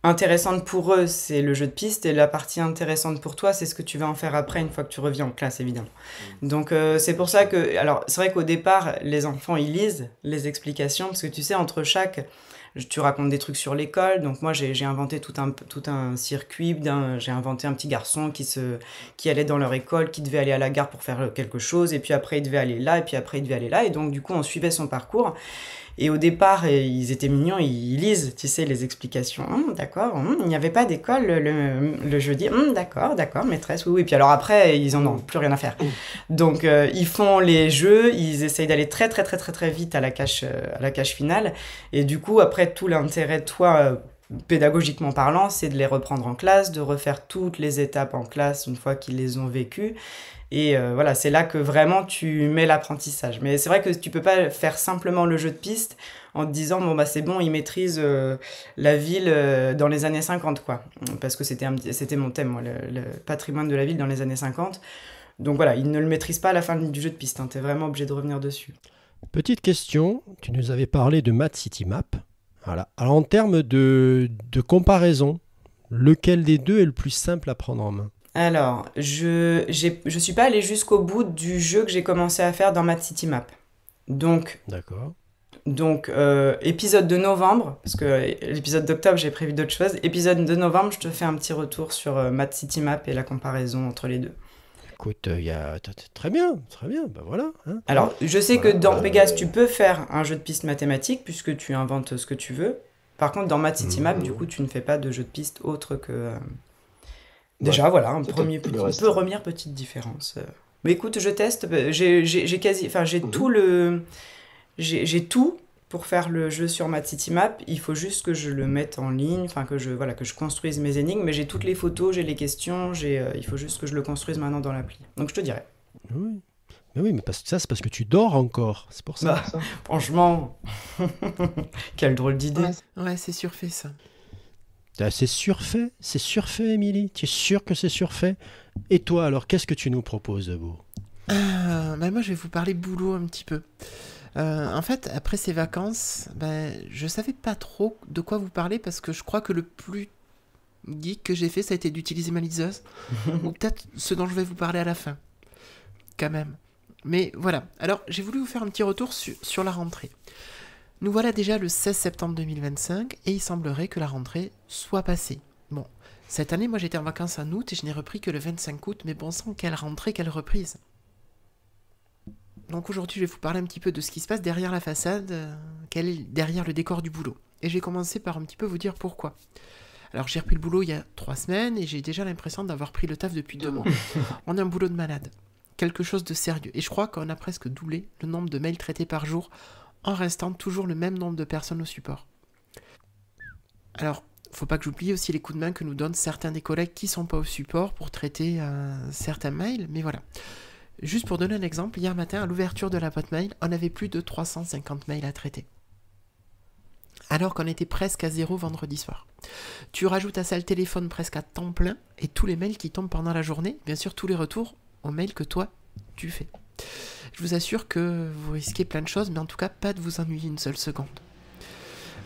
intéressante pour eux, c'est le jeu de piste, et la partie intéressante pour toi, c'est ce que tu vas en faire après, une fois que tu reviens en classe, évidemment. Donc c'est pour ça que, alors c'est vrai qu'au départ, les enfants, ils lisent les explications, parce que tu sais, entre chaque... Tu racontes des trucs sur l'école, donc moi j'ai inventé tout un circuit, j'ai inventé un petit garçon qui allait dans leur école, qui devait aller à la gare pour faire quelque chose, et puis après il devait aller là, et puis après il devait aller là, et donc du coup on suivait son parcours. Et au départ, ils étaient mignons, ils lisent, tu sais, les explications. D'accord, il n'y avait pas d'école le jeudi. D'accord, maîtresse, oui. Puis alors après, ils en ont plus rien à faire. Donc, ils font les jeux, ils essayent d'aller très, très, très, très, très vite à la cache finale. Et du coup, après, tout l'intérêt, toi, pédagogiquement parlant, c'est de les reprendre en classe, de refaire toutes les étapes en classe une fois qu'ils les ont vécues. Et voilà, c'est là que vraiment tu mets l'apprentissage. Mais c'est vrai que tu peux pas faire simplement le jeu de piste en te disant, bon, bah c'est bon, ils maîtrisent la ville dans les années 50, quoi. Parce que c'était mon thème, moi, le patrimoine de la ville dans les années 50. Donc voilà, ils ne le maîtrisent pas à la fin du jeu de piste. T'es vraiment obligé de revenir dessus. Petite question, tu nous avais parlé de Math City Map. Voilà. Alors en termes de comparaison, lequel des deux est le plus simple à prendre en main ? Alors, je suis pas allée jusqu'au bout du jeu que j'ai commencé à faire dans Math City Map. D'accord. Donc, épisode de novembre, parce que l'épisode d'octobre, j'ai prévu d'autres choses. Épisode de novembre, je te fais un petit retour sur Math City Map et la comparaison entre les deux. Écoute, très bien, ben voilà. Hein. Alors, je sais que dans Pégase, tu peux faire un jeu de piste mathématique, puisque tu inventes ce que tu veux. Par contre, dans Math City Map, du coup, tu ne fais pas de jeu de piste autre que... Déjà, voilà, une première petite différence. Mais écoute, je teste. J'ai tout pour faire le jeu sur Math City Map. Il faut juste que je le mette en ligne, que je construise mes énigmes. Mais j'ai toutes les photos, j'ai les questions. Il faut juste que je le construise maintenant dans l'appli. Donc je te dirai. Oui. Mais oui, mais c'est parce que tu dors encore. C'est pour ça. Franchement, quelle drôle d'idée. Ouais, c'est surfait ça. C'est surfait, Émilie. Tu es sûre que c'est surfait? Et toi, alors, qu'est-ce que tu nous proposes de beau? Moi, je vais vous parler boulot un petit peu. En fait, après ces vacances, je savais pas trop de quoi vous parler parce que je crois que le plus geek que j'ai fait, ça a été d'utiliser ma liseuse. Ou peut-être ce dont je vais vous parler à la fin. Quand même. Mais voilà. Alors, j'ai voulu vous faire un petit retour sur la rentrée. Nous voilà déjà le 16 septembre 2025 et il semblerait que la rentrée soit passée. Bon, cette année, moi j'étais en vacances en août et je n'ai repris que le 25 août, mais bon sang, quelle rentrée, quelle reprise. Donc aujourd'hui, je vais vous parler un petit peu de ce qui se passe derrière la façade, derrière le décor du boulot. Et je vais commencer par un petit peu vous dire pourquoi. Alors j'ai repris le boulot il y a 3 semaines et j'ai déjà l'impression d'avoir pris le taf depuis 2 mois. On a un boulot de malade, quelque chose de sérieux. Et je crois qu'on a presque doublé le nombre de mails traités par jour en restant toujours le même nombre de personnes au support. Alors, faut pas que j'oublie aussi les coups de main que nous donnent certains des collègues qui sont pas au support pour traiter certains mails, mais voilà. Juste pour donner un exemple, hier matin, à l'ouverture de la boîte mail, on avait plus de 350 mails à traiter. Alors qu'on était presque à 0 vendredi soir. Tu rajoutes à ça le téléphone presque à temps plein et tous les mails qui tombent pendant la journée, bien sûr tous les retours aux mails que toi, tu fais. Je vous assure que vous risquez plein de choses, mais en tout cas pas de vous ennuyer une seule seconde.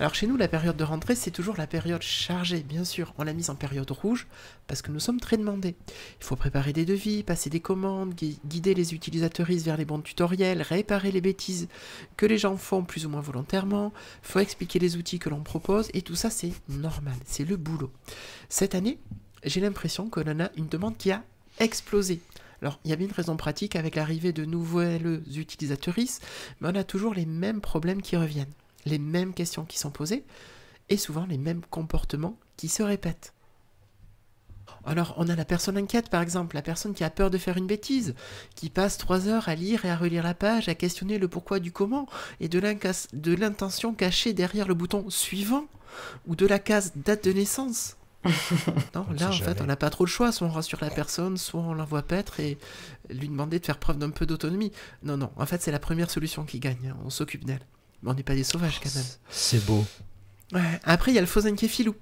Alors chez nous, la période de rentrée, c'est toujours la période chargée, bien sûr. On l'a mise en période rouge parce que nous sommes très demandés. Il faut préparer des devis, passer des commandes, guider les utilisateuristes vers les bons tutoriels, réparer les bêtises que les gens font plus ou moins volontairement, il faut expliquer les outils que l'on propose, et tout ça, c'est normal, c'est le boulot. Cette année, j'ai l'impression que l'on a une demande qui a explosé. Alors, il y a bien une raison pratique avec l'arrivée de nouvelles utilisateuristes, mais on a toujours les mêmes problèmes qui reviennent. Les mêmes questions qui sont posées, et souvent les mêmes comportements qui se répètent. Alors, on a la personne inquiète, par exemple, la personne qui a peur de faire une bêtise, qui passe 3 heures à lire et à relire la page, à questionner le pourquoi du comment, et de l'intention cachée derrière le bouton suivant, ou de la case date de naissance. Non, là, en fait, on n'a pas trop le choix. Soit on rassure la personne, soit on l'envoie paître et lui demander de faire preuve d'un peu d'autonomie. Non, en fait, c'est la première solution qui gagne, hein. On s'occupe d'elle. Mais on n'est pas des sauvages, quand même. C'est beau. Ouais. Après, il y a le faux inquiet filou.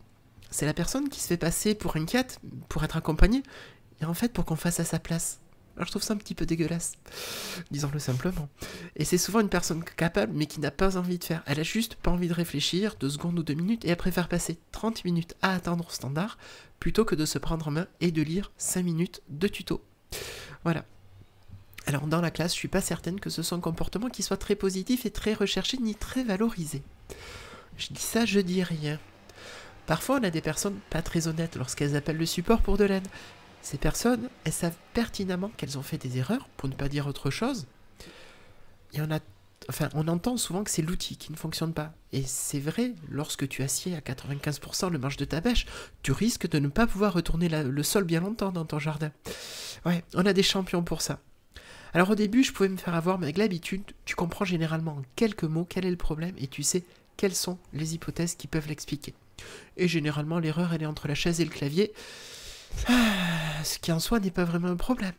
C'est la personne qui se fait passer pour inquiète, pour être accompagnée, et en fait, pour qu'on fasse à sa place. Alors, je trouve ça un petit peu dégueulasse, disons-le simplement. Et c'est souvent une personne capable, mais qui n'a pas envie de faire. Elle a juste pas envie de réfléchir 2 secondes ou 2 minutes, et elle préfère passer 30 minutes à attendre au standard, plutôt que de se prendre en main et de lire 5 minutes de tuto. Voilà. Alors, dans la classe, je suis pas certaine que ce soit un comportement qui soit très positif et très recherché, ni très valorisé. Je dis ça, je dis rien. Parfois, on a des personnes pas très honnêtes lorsqu'elles appellent le support pour de l'aide. Ces personnes, elles savent pertinemment qu'elles ont fait des erreurs, pour ne pas dire autre chose. Et on entend souvent que c'est l'outil qui ne fonctionne pas. Et c'est vrai, lorsque tu assieds à 95% le manche de ta bêche, tu risques de ne pas pouvoir retourner le sol bien longtemps dans ton jardin. Ouais, on a des champions pour ça. Alors au début, je pouvais me faire avoir, mais avec l'habitude, tu comprends généralement en quelques mots quel est le problème et tu sais quelles sont les hypothèses qui peuvent l'expliquer. Et généralement, l'erreur, elle est entre la chaise et le clavier, ce qui en soi n'est pas vraiment un problème.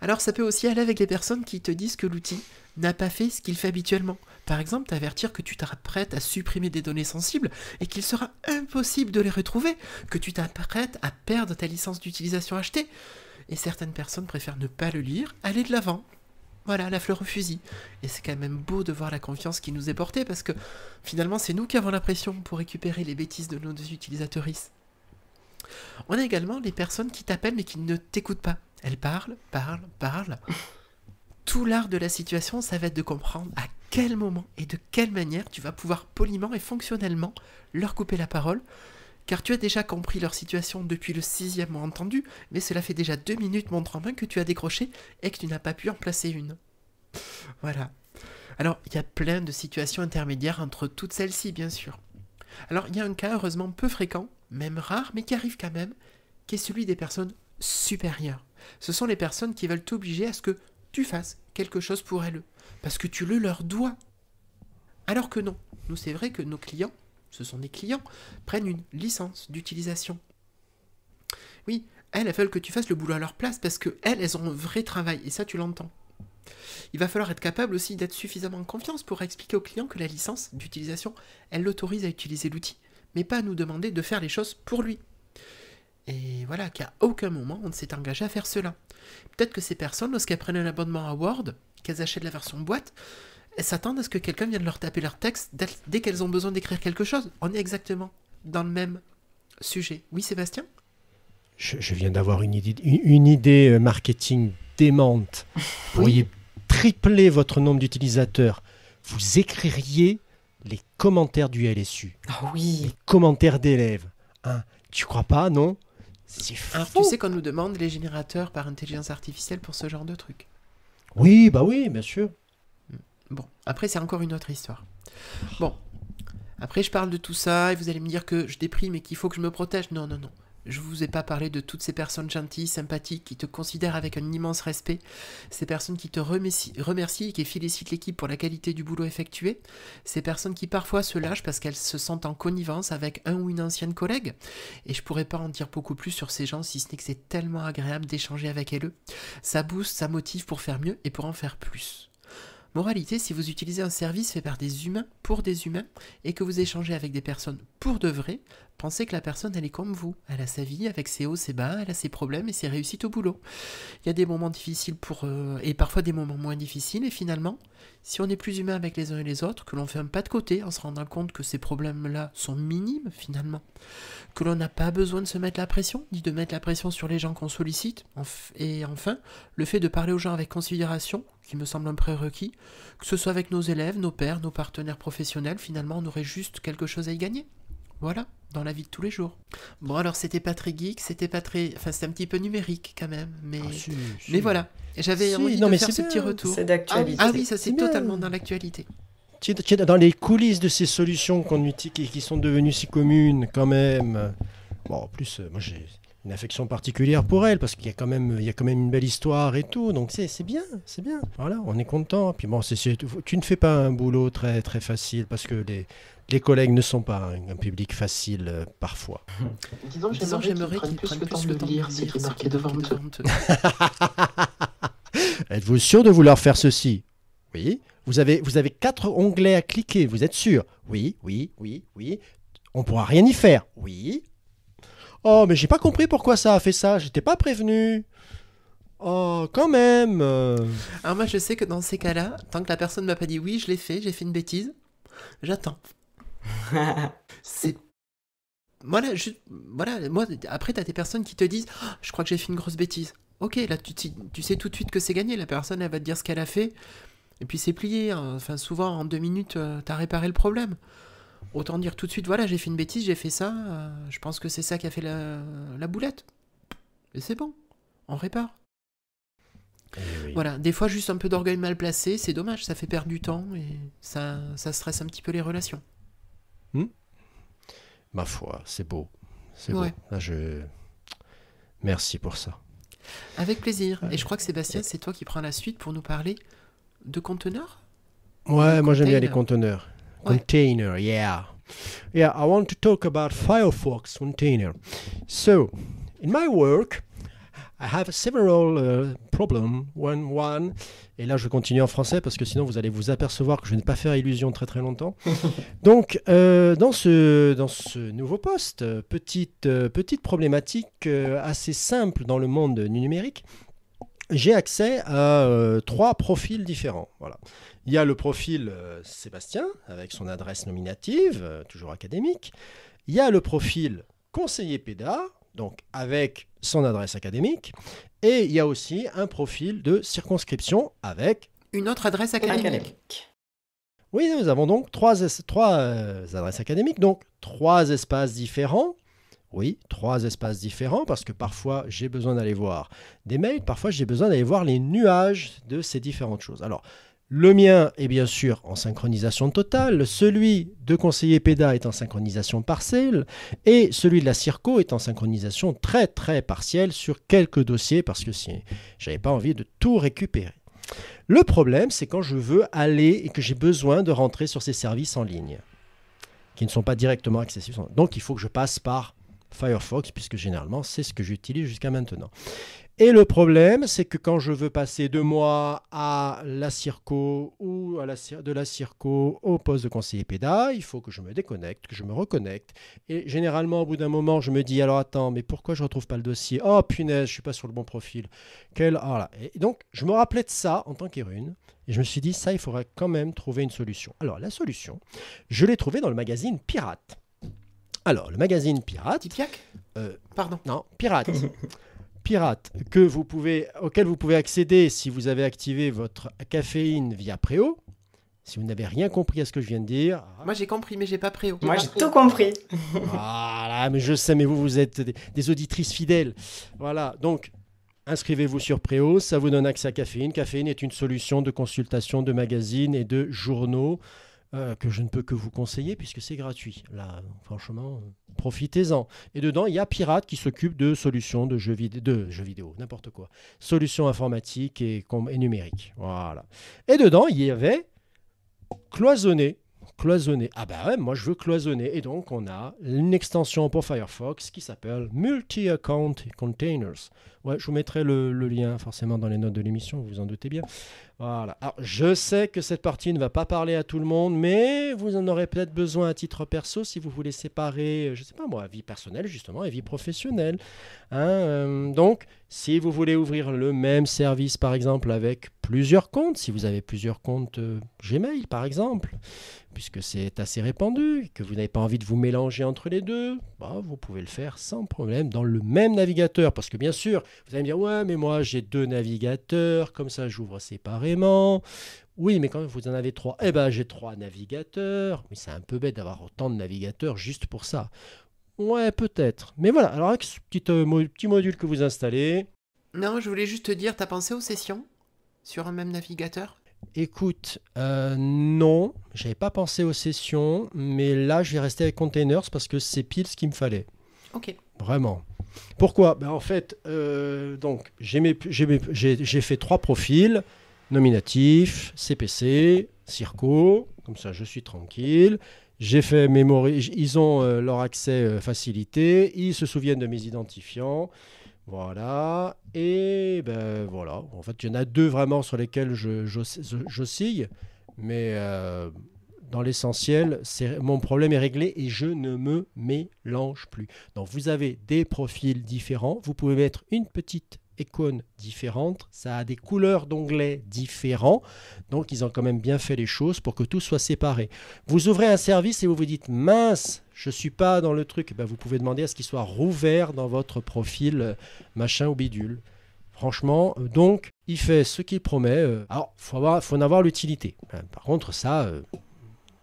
Alors ça peut aussi aller avec les personnes qui te disent que l'outil n'a pas fait ce qu'il fait habituellement. Par exemple, t'avertir que tu t'apprêtes à supprimer des données sensibles et qu'il sera impossible de les retrouver, que tu t'apprêtes à perdre ta licence d'utilisation achetée. Et certaines personnes préfèrent ne pas le lire, aller de l'avant. Voilà, la fleur au fusil. Et c'est quand même beau de voir la confiance qui nous est portée, parce que finalement, c'est nous qui avons la pression pour récupérer les bêtises de nos utilisateuristes. On a également les personnes qui t'appellent mais qui ne t'écoutent pas. Elles parlent. Tout l'art de la situation, ça va être de comprendre à quel moment et de quelle manière tu vas pouvoir poliment et fonctionnellement leur couper la parole, car tu as déjà compris leur situation depuis le 6e mot entendu, mais cela fait déjà 2 minutes montre en main que tu as décroché et que tu n'as pas pu en placer une. Voilà. Alors, il y a plein de situations intermédiaires entre toutes celles-ci, bien sûr. Alors, il y a un cas heureusement peu fréquent, même rare, mais qui arrive quand même, qui est celui des personnes supérieures. Ce sont les personnes qui veulent t'obliger à ce que tu fasses quelque chose pour elles, parce que tu le leur dois. Alors que non. Nous, c'est vrai que nos clients, ce sont des clients, prennent une licence d'utilisation. Oui, elles veulent que tu fasses le boulot à leur place parce qu'elles ont un vrai travail, et ça tu l'entends. Il va falloir être capable aussi d'être suffisamment en confiance pour expliquer au client que la licence d'utilisation, elle l'autorise à utiliser l'outil, mais pas à nous demander de faire les choses pour lui. Et voilà, qu'à aucun moment on ne s'est engagé à faire cela. Peut-être que ces personnes, lorsqu'elles prennent un abonnement à Word, qu'elles achètent la version boîte, elles s'attendent à ce que quelqu'un vienne leur taper leur texte dès qu'elles ont besoin d'écrire quelque chose. On est exactement dans le même sujet. Oui, Sébastien ? Je viens d'avoir une idée marketing démente. Vous pourriez tripler votre nombre d'utilisateurs. Vous écririez les commentaires du LSU. Ah oui. Les commentaires d'élèves. Hein, tu crois pas, non ? C'est fou. Alors, tu sais qu'on nous demande les générateurs par intelligence artificielle pour ce genre de truc. Oui, bah oui, bien sûr. Bon, après, c'est encore une autre histoire. Bon, après, je parle de tout ça et vous allez me dire que je déprime et qu'il faut que je me protège. Non. Je vous ai pas parlé de toutes ces personnes gentilles, sympathiques, qui te considèrent avec un immense respect, ces personnes qui te remercient et qui félicitent l'équipe pour la qualité du boulot effectué, ces personnes qui parfois se lâchent parce qu'elles se sentent en connivence avec un ou une ancienne collègue, et je pourrais pas en dire beaucoup plus sur ces gens si ce n'est que c'est tellement agréable d'échanger avec elles. Ça booste, ça motive pour faire mieux et pour en faire plus. Moralité, si vous utilisez un service fait par des humains pour des humains et que vous échangez avec des personnes pour de vrai, pensez que la personne, elle est comme vous. Elle a sa vie avec ses hauts, ses bas, elle a ses problèmes et ses réussites au boulot. Il y a des moments difficiles et parfois des moments moins difficiles. Et finalement, si on est plus humain avec les uns et les autres, que l'on fait un pas de côté en se rendant compte que ces problèmes-là sont minimes finalement, que l'on n'a pas besoin de se mettre la pression, ni de mettre la pression sur les gens qu'on sollicite. Et enfin, le fait de parler aux gens avec considération, qui me semble un prérequis, que ce soit avec nos élèves, nos pairs, nos partenaires professionnels, finalement on aurait juste quelque chose à y gagner. Voilà, dans la vie de tous les jours. Bon alors c'était pas très geek, c'était un petit peu numérique quand même, mais, mais voilà, j'avais envie de faire ce petit retour. C'est d'actualité. Ah oui, ça c'est totalement dans l'actualité. Dans les coulisses de ces solutions qui sont devenues si communes quand même. Bon, en plus, moi j'ai une affection particulière pour elle parce qu'il y a quand même une belle histoire et tout, donc c'est bien. Voilà, on est content. Puis bon, tu ne fais pas un boulot très très facile parce que les collègues ne sont pas un public facile parfois. Disons, j'aimerais qu'ils prennent plus le temps de lire ce qui est marqué devant eux. Êtes-vous sûr de vouloir faire ceci? Oui. Vous avez 4 onglets à cliquer, vous êtes sûr? Oui. On pourra rien y faire? Oui. Oh, mais j'ai pas compris pourquoi ça a fait ça, j'étais pas prévenu. Oh, quand même. Alors moi je sais que dans ces cas-là, tant que la personne m'a pas dit oui, je l'ai fait, j'ai fait une bêtise, j'attends. Voilà, moi après t'as des personnes qui te disent oh, je crois que j'ai fait une grosse bêtise. Ok, là tu sais tout de suite que c'est gagné, la personne elle va te dire ce qu'elle a fait, et puis c'est plié, hein. Enfin souvent en 2 minutes t'as réparé le problème. Autant dire tout de suite, voilà, j'ai fait une bêtise, j'ai fait ça, je pense que c'est ça qui a fait la boulette. Et c'est bon, on répare. Oui. Voilà, des fois juste un peu d'orgueil mal placé, c'est dommage, ça fait perdre du temps et ça stresse un petit peu les relations. Ma foi, c'est beau. C'est beau. Là, merci pour ça. Avec plaisir. Et je crois que Sébastien, c'est toi qui prends la suite pour nous parler de conteneurs? Ouais, moi j'aime bien les conteneurs. Container, yeah. Yeah, I want to talk about Firefox container. So, in my work, I have several problems. One, et là je vais continuer en français parce que sinon vous allez vous apercevoir que je ne vais pas faire illusion très très longtemps. Donc, dans ce nouveau poste, petite problématique assez simple dans le monde du numérique, j'ai accès à 3 profils différents. Voilà. Il y a le profil Sébastien, avec son adresse nominative, toujours académique. Il y a le profil conseiller PEDA, donc avec son adresse académique. Et il y a aussi un profil de circonscription avec une autre adresse académique. Oui, nous avons donc 3 adresses académiques, donc 3 espaces différents. Oui, 3 espaces différents, parce que parfois j'ai besoin d'aller voir des mails, parfois j'ai besoin d'aller voir les nuages de ces différentes choses. Alors, le mien est bien sûr en synchronisation totale, celui de conseiller PEDA est en synchronisation partielle, et celui de la Circo est en synchronisation très très partielle sur quelques dossiers, parce que si j'avais pas envie de tout récupérer. Le problème, c'est quand je veux aller et que j'ai besoin de rentrer sur ces services en ligne, qui ne sont pas directement accessibles. Donc il faut que je passe par Firefox, puisque généralement, c'est ce que j'utilise jusqu'à maintenant. Et le problème, c'est que quand je veux passer de moi à la Circo ou de la Circo au poste de conseiller PEDA, il faut que je me déconnecte, que je me reconnecte. Et généralement, au bout d'un moment, je me dis, alors attends, mais pourquoi je ne retrouve pas le dossier? Oh punaise, je ne suis pas sur le bon profil. Voilà. Et donc, je me rappelais de ça en tant qu'Erune. Et je me suis dit, ça, il faudrait quand même trouver une solution. Alors, la solution, je l'ai trouvée dans le magazine Pirate. Alors, le magazine Pirate... Tipiac Pardon. Non, Pirate. Pirate, auquel vous pouvez accéder si vous avez activé votre caféine via Préo. Si vous n'avez rien compris à ce que je viens de dire... Moi, j'ai compris, mais j'ai pas Préo. Moi, j'ai tout compris. Voilà, mais je sais, mais vous êtes des auditrices fidèles. Voilà, donc... Inscrivez-vous sur Préo, ça vous donne accès à Caféine. Caféine est une solution de consultation de magazines et de journaux que je ne peux que vous conseiller puisque c'est gratuit. Là, franchement, profitez-en. Et dedans, il y a Pirate qui s'occupe de solutions de jeux vidéo, n'importe quoi. Solutions informatiques et numériques. Voilà. Et dedans, il y avait Cloisonné. Cloisonné. Ah bah ouais, moi je veux cloisonner. Et donc, on a une extension pour Firefox qui s'appelle Multi-Account Containers. Ouais, je vous mettrai le lien forcément dans les notes de l'émission, vous vous en doutez bien. Voilà. Alors, je sais que cette partie ne va pas parler à tout le monde, mais vous en aurez peut-être besoin à titre perso si vous voulez séparer, je sais pas moi, vie personnelle justement et vie professionnelle. Donc, si vous voulez ouvrir le même service par exemple avec plusieurs comptes, si vous avez plusieurs comptes Gmail par exemple, puisque c'est assez répandu et que vous n'avez pas envie de vous mélanger entre les deux, vous pouvez le faire sans problème dans le même navigateur. Parce que bien sûr, vous allez me dire, ouais, mais moi j'ai 2 navigateurs, comme ça j'ouvre séparément. Oui, mais quand vous en avez 3, j'ai 3 navigateurs. Mais c'est un peu bête d'avoir autant de navigateurs juste pour ça. Ouais, peut-être. Mais voilà, alors avec ce petit module que vous installez... Non, je voulais juste te dire, t'as pensé aux sessions sur un même navigateur ? Écoute, non, j'avais pas pensé aux sessions, mais là je vais rester avec Containers parce que c'est pile ce qu'il me fallait. Ok. Vraiment. Pourquoi ? En fait, donc j'ai fait 3 profils, nominatif, CPC, Circo, comme ça je suis tranquille. J'ai fait memory, ils ont leur accès facilité, ils se souviennent de mes identifiants. Voilà, et voilà, en fait il y en a 2 vraiment sur lesquels j'oscille, mais dans l'essentiel, mon problème est réglé et je ne me mélange plus. Donc vous avez des profils différents, vous pouvez mettre une petite icône différente, ça a des couleurs d'onglets différents, donc ils ont quand même bien fait les choses pour que tout soit séparé. Vous ouvrez un service et vous vous dites, mince, je ne suis pas dans le truc, vous pouvez demander à ce qu'il soit rouvert dans votre profil machin ou bidule. Franchement, donc, il fait ce qu'il promet. Alors, faut en avoir l'utilité. Par contre, ça,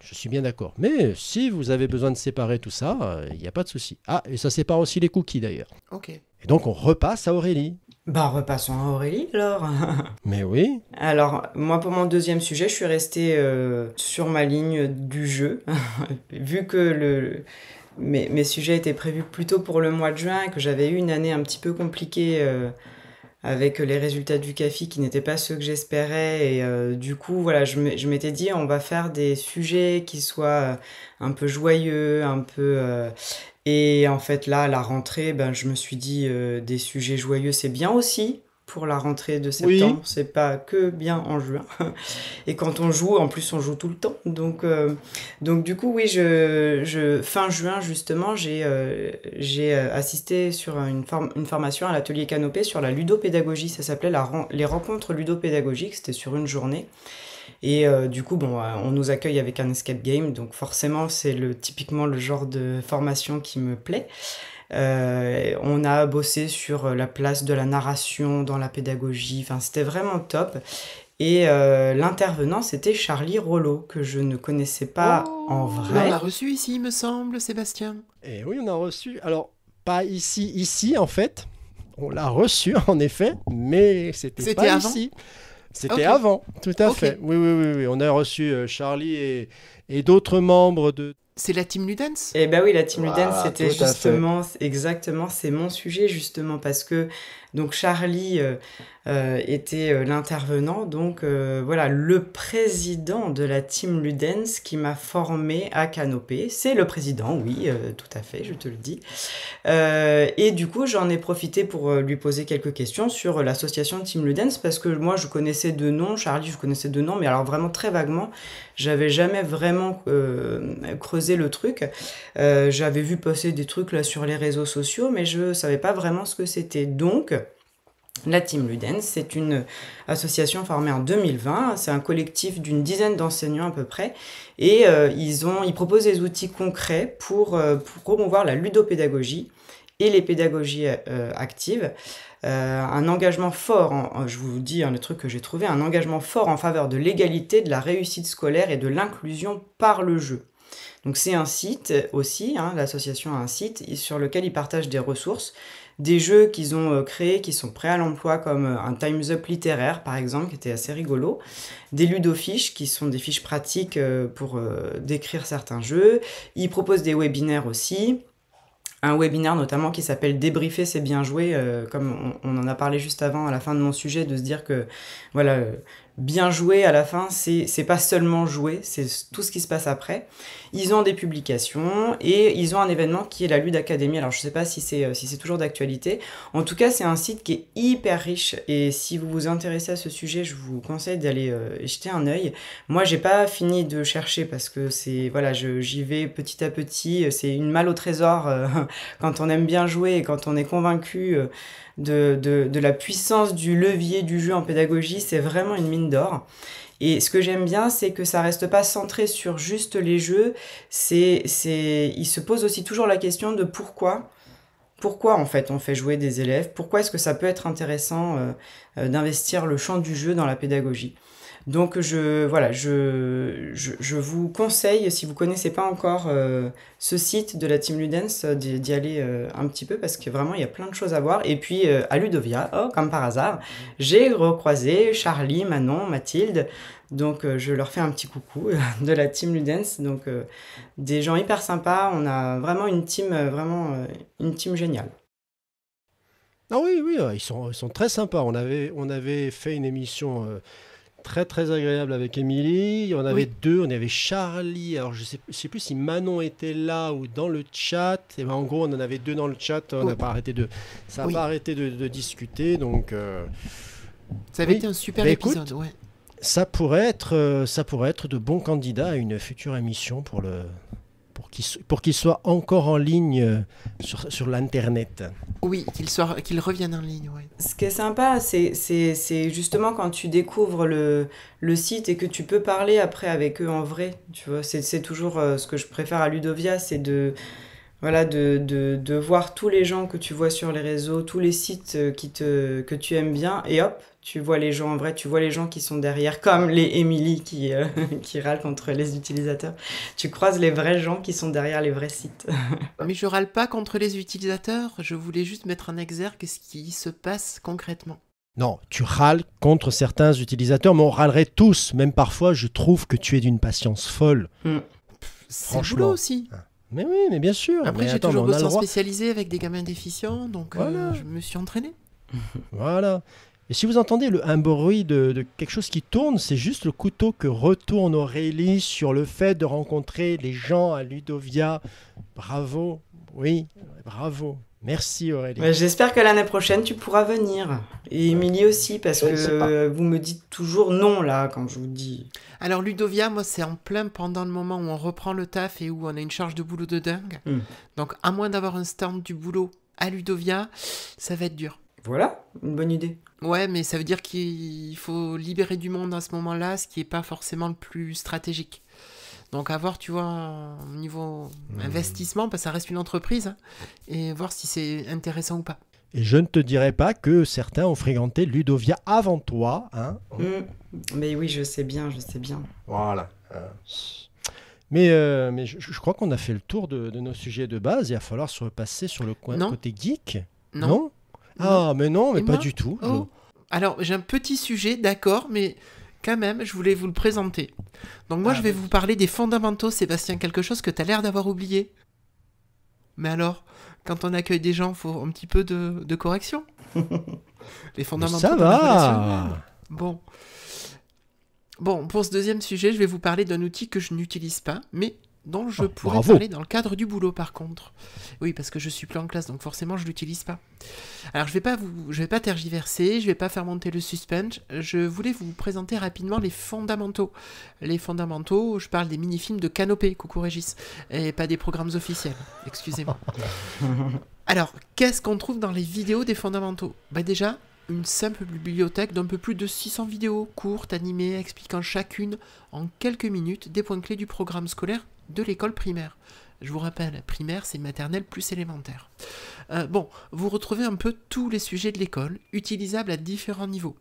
je suis bien d'accord. Mais si vous avez besoin de séparer tout ça, il n'y a pas de souci. Ah, et ça sépare aussi les cookies d'ailleurs. Ok. Et donc, on repasse à Aurélie. Repassons à Aurélie alors. Mais oui. Alors, moi pour mon deuxième sujet, je suis restée sur ma ligne du jeu. Vu que mes sujets étaient prévus plutôt pour le mois de juin et que j'avais eu une année un petit peu compliquée avec les résultats du CAFI qui n'étaient pas ceux que j'espérais. Et du coup, voilà, je m'étais dit, on va faire des sujets qui soient un peu joyeux, un peu... Et en fait, là, à la rentrée, je me suis dit, des sujets joyeux, c'est bien aussi pour la rentrée de septembre. Oui. C'est pas que bien en juin. Et quand on joue, en plus, on joue tout le temps. Donc du coup, oui, fin juin, justement, j'ai assisté sur une formation à l'atelier Canopée sur la ludopédagogie. Ça s'appelait les rencontres ludopédagogiques. C'était sur une journée. Et du coup, on nous accueille avec un escape game, donc forcément, c'est typiquement le genre de formation qui me plaît. On a bossé sur la place de la narration dans la pédagogie, enfin, c'était vraiment top. Et l'intervenant, c'était Charlie Rollo, que je ne connaissais pas en vrai. On l'a reçu ici, il me semble, Sébastien. Et oui, on a reçu. Alors, pas ici en fait. On l'a reçu, en effet, mais c'était pas avant ici. C'était avant, tout à fait. Oui. On a reçu Charlie et d'autres membres de... C'est la Team Ludens ? Eh oui, la Team Ludens, c'était justement, exactement, c'est mon sujet justement, parce que donc Charlie était l'intervenant, donc voilà, le président de la Team Ludens qui m'a formé à Canopée, c'est le président, oui, tout à fait, je te le dis. Et du coup, j'en ai profité pour lui poser quelques questions sur l'association Team Ludens, parce que moi, je connaissais de nom, Charlie, je connaissais de nom, mais alors vraiment très vaguement, j'avais jamais vraiment creusé le truc. J'avais vu passer des trucs là sur les réseaux sociaux, mais je savais pas vraiment ce que c'était. Donc, la Team Ludens, c'est une association formée en 2020. C'est un collectif d'une dizaine d'enseignants à peu près. Et ils proposent des outils concrets pour promouvoir la ludopédagogie et les pédagogies actives. Un engagement fort, je vous dis le truc que j'ai trouvé, un engagement fort en faveur de l'égalité, de la réussite scolaire et de l'inclusion par le jeu. Donc c'est un site aussi, l'association a un site sur lequel ils partagent des ressources, des jeux qu'ils ont créés qui sont prêts à l'emploi, comme un Time's Up littéraire, par exemple, qui était assez rigolo. Des ludofiches, qui sont des fiches pratiques pour décrire certains jeux. Ils proposent des webinaires aussi. Un webinaire notamment qui s'appelle Débriefer, c'est bien joué, comme on en a parlé juste avant, à la fin de mon sujet, de se dire que, voilà, bien jouer à la fin, c'est pas seulement jouer, c'est tout ce qui se passe après. Ils ont des publications et ils ont un événement qui est la Lude Academy. Alors je sais pas si c'est toujours d'actualité. En tout cas, c'est un site qui est hyper riche et si vous vous intéressez à ce sujet, je vous conseille d'aller jeter un œil. Moi, j'ai pas fini de chercher parce que j'y vais petit à petit. C'est une malle au trésor quand on aime bien jouer et quand on est convaincu de la puissance du levier du jeu en pédagogie, c'est vraiment une mine d'or. Et ce que j'aime bien, c'est que ça reste pas centré sur juste les jeux, il se pose aussi toujours la question de pourquoi en fait on fait jouer des élèves, pourquoi est-ce que ça peut être intéressant d'investir le champ du jeu dans la pédagogie. Donc je vous conseille, si vous connaissez pas encore ce site de la Team Ludens, d'y aller un petit peu parce que vraiment il y a plein de choses à voir. Et puis à Ludovia, comme par hasard, j'ai recroisé Charlie, Manon, Mathilde. Donc je leur fais un petit coucou de la Team Ludens. Donc des gens hyper sympas. On a vraiment une team géniale. Ah oui, ils sont très sympas. On avait fait une émission très très agréable avec Émilie. On avait deux, on avait Charlie. Alors je sais plus si Manon était là ou dans le chat. Et ben, en gros, on en avait deux dans le chat. On n'a pas arrêté pas arrêté de discuter. Donc ça avait été un super épisode. Écoute, ça pourrait être de bons candidats à une future émission pour qu'ils soient encore en ligne sur l'internet. Oui, qu'ils reviennent en ligne. Ouais. Ce qui est sympa, c'est justement quand tu découvres le site et que tu peux parler après avec eux en vrai. Tu vois, c'est toujours ce que je préfère à Ludovia, c'est de voir tous les gens que tu vois sur les réseaux, tous les sites que tu aimes bien, et hop, tu vois les gens en vrai, tu vois les gens qui sont derrière, comme les Émilie qui râlent contre les utilisateurs. Tu croises les vrais gens qui sont derrière les vrais sites. Mais je râle pas contre les utilisateurs, je voulais juste mettre en exergue ce qui se passe concrètement. Non, tu râles contre certains utilisateurs, mais on râlerait tous. Même parfois, je trouve que tu es d'une patience folle. C'est le boulot aussi. Mais oui, mais bien sûr. Après, j'ai toujours bossé en spécialisé avec des gamins déficients, donc voilà. Je me suis entraîné. Voilà. Et si vous entendez un bruit de quelque chose qui tourne, c'est juste le couteau que retourne Aurélie sur le fait de rencontrer les gens à Ludovia. Bravo. Oui, bravo. Merci Aurélie. J'espère que l'année prochaine, tu pourras venir. Et Émilie aussi, parce que vous me dites toujours non, là, quand je vous dis... Alors Ludovia, moi, c'est en plein pendant le moment où on reprend le taf et où on a une charge de boulot de dingue. Donc, à moins d'avoir un stand du boulot à Ludovia, ça va être dur. Voilà, une bonne idée. Ouais, mais ça veut dire qu'il faut libérer du monde à ce moment-là, ce qui n'est pas forcément le plus stratégique. Donc à voir, tu vois, au niveau investissement, parce que ça reste une entreprise, hein, et voir si c'est intéressant ou pas. Et je ne te dirai pas que certains ont fréquenté Ludovia avant toi. Hein. Mais oui, je sais bien. Voilà. Mais je crois qu'on a fait le tour de nos sujets de base. Il va falloir se repasser sur le côté geek. Non. Ah, mais non, mais pas du tout. Oh. Alors, j'ai un petit sujet, d'accord, mais quand même, je voulais vous le présenter. Donc moi, je vais vous parler des fondamentaux, Sébastien, quelque chose que tu as l'air d'avoir oublié. Mais alors, quand on accueille des gens, il faut un petit peu de correction. Les fondamentaux ça de la relation va. humaine. Bon, pour ce deuxième sujet, je vais vous parler d'un outil que je n'utilise pas, mais dont je pourrais parler dans le cadre du boulot par contre. Oui, parce que je suis plus en classe, donc forcément je l'utilise pas. Alors je vais pas tergiverser, je vais pas faire monter le suspense, je voulais vous présenter rapidement les fondamentaux. Les fondamentaux, je parle des mini-films de Canopé, coucou Régis, et pas des programmes officiels, excusez-moi. Alors, qu'est-ce qu'on trouve dans les vidéos des fondamentaux ? Déjà, une simple bibliothèque d'un peu plus de 600 vidéos courtes, animées, expliquant chacune en quelques minutes des points clés du programme scolaire de l'école primaire. Je vous rappelle, primaire, c'est maternelle plus élémentaire. Vous retrouvez un peu tous les sujets de l'école, utilisables à différents niveaux.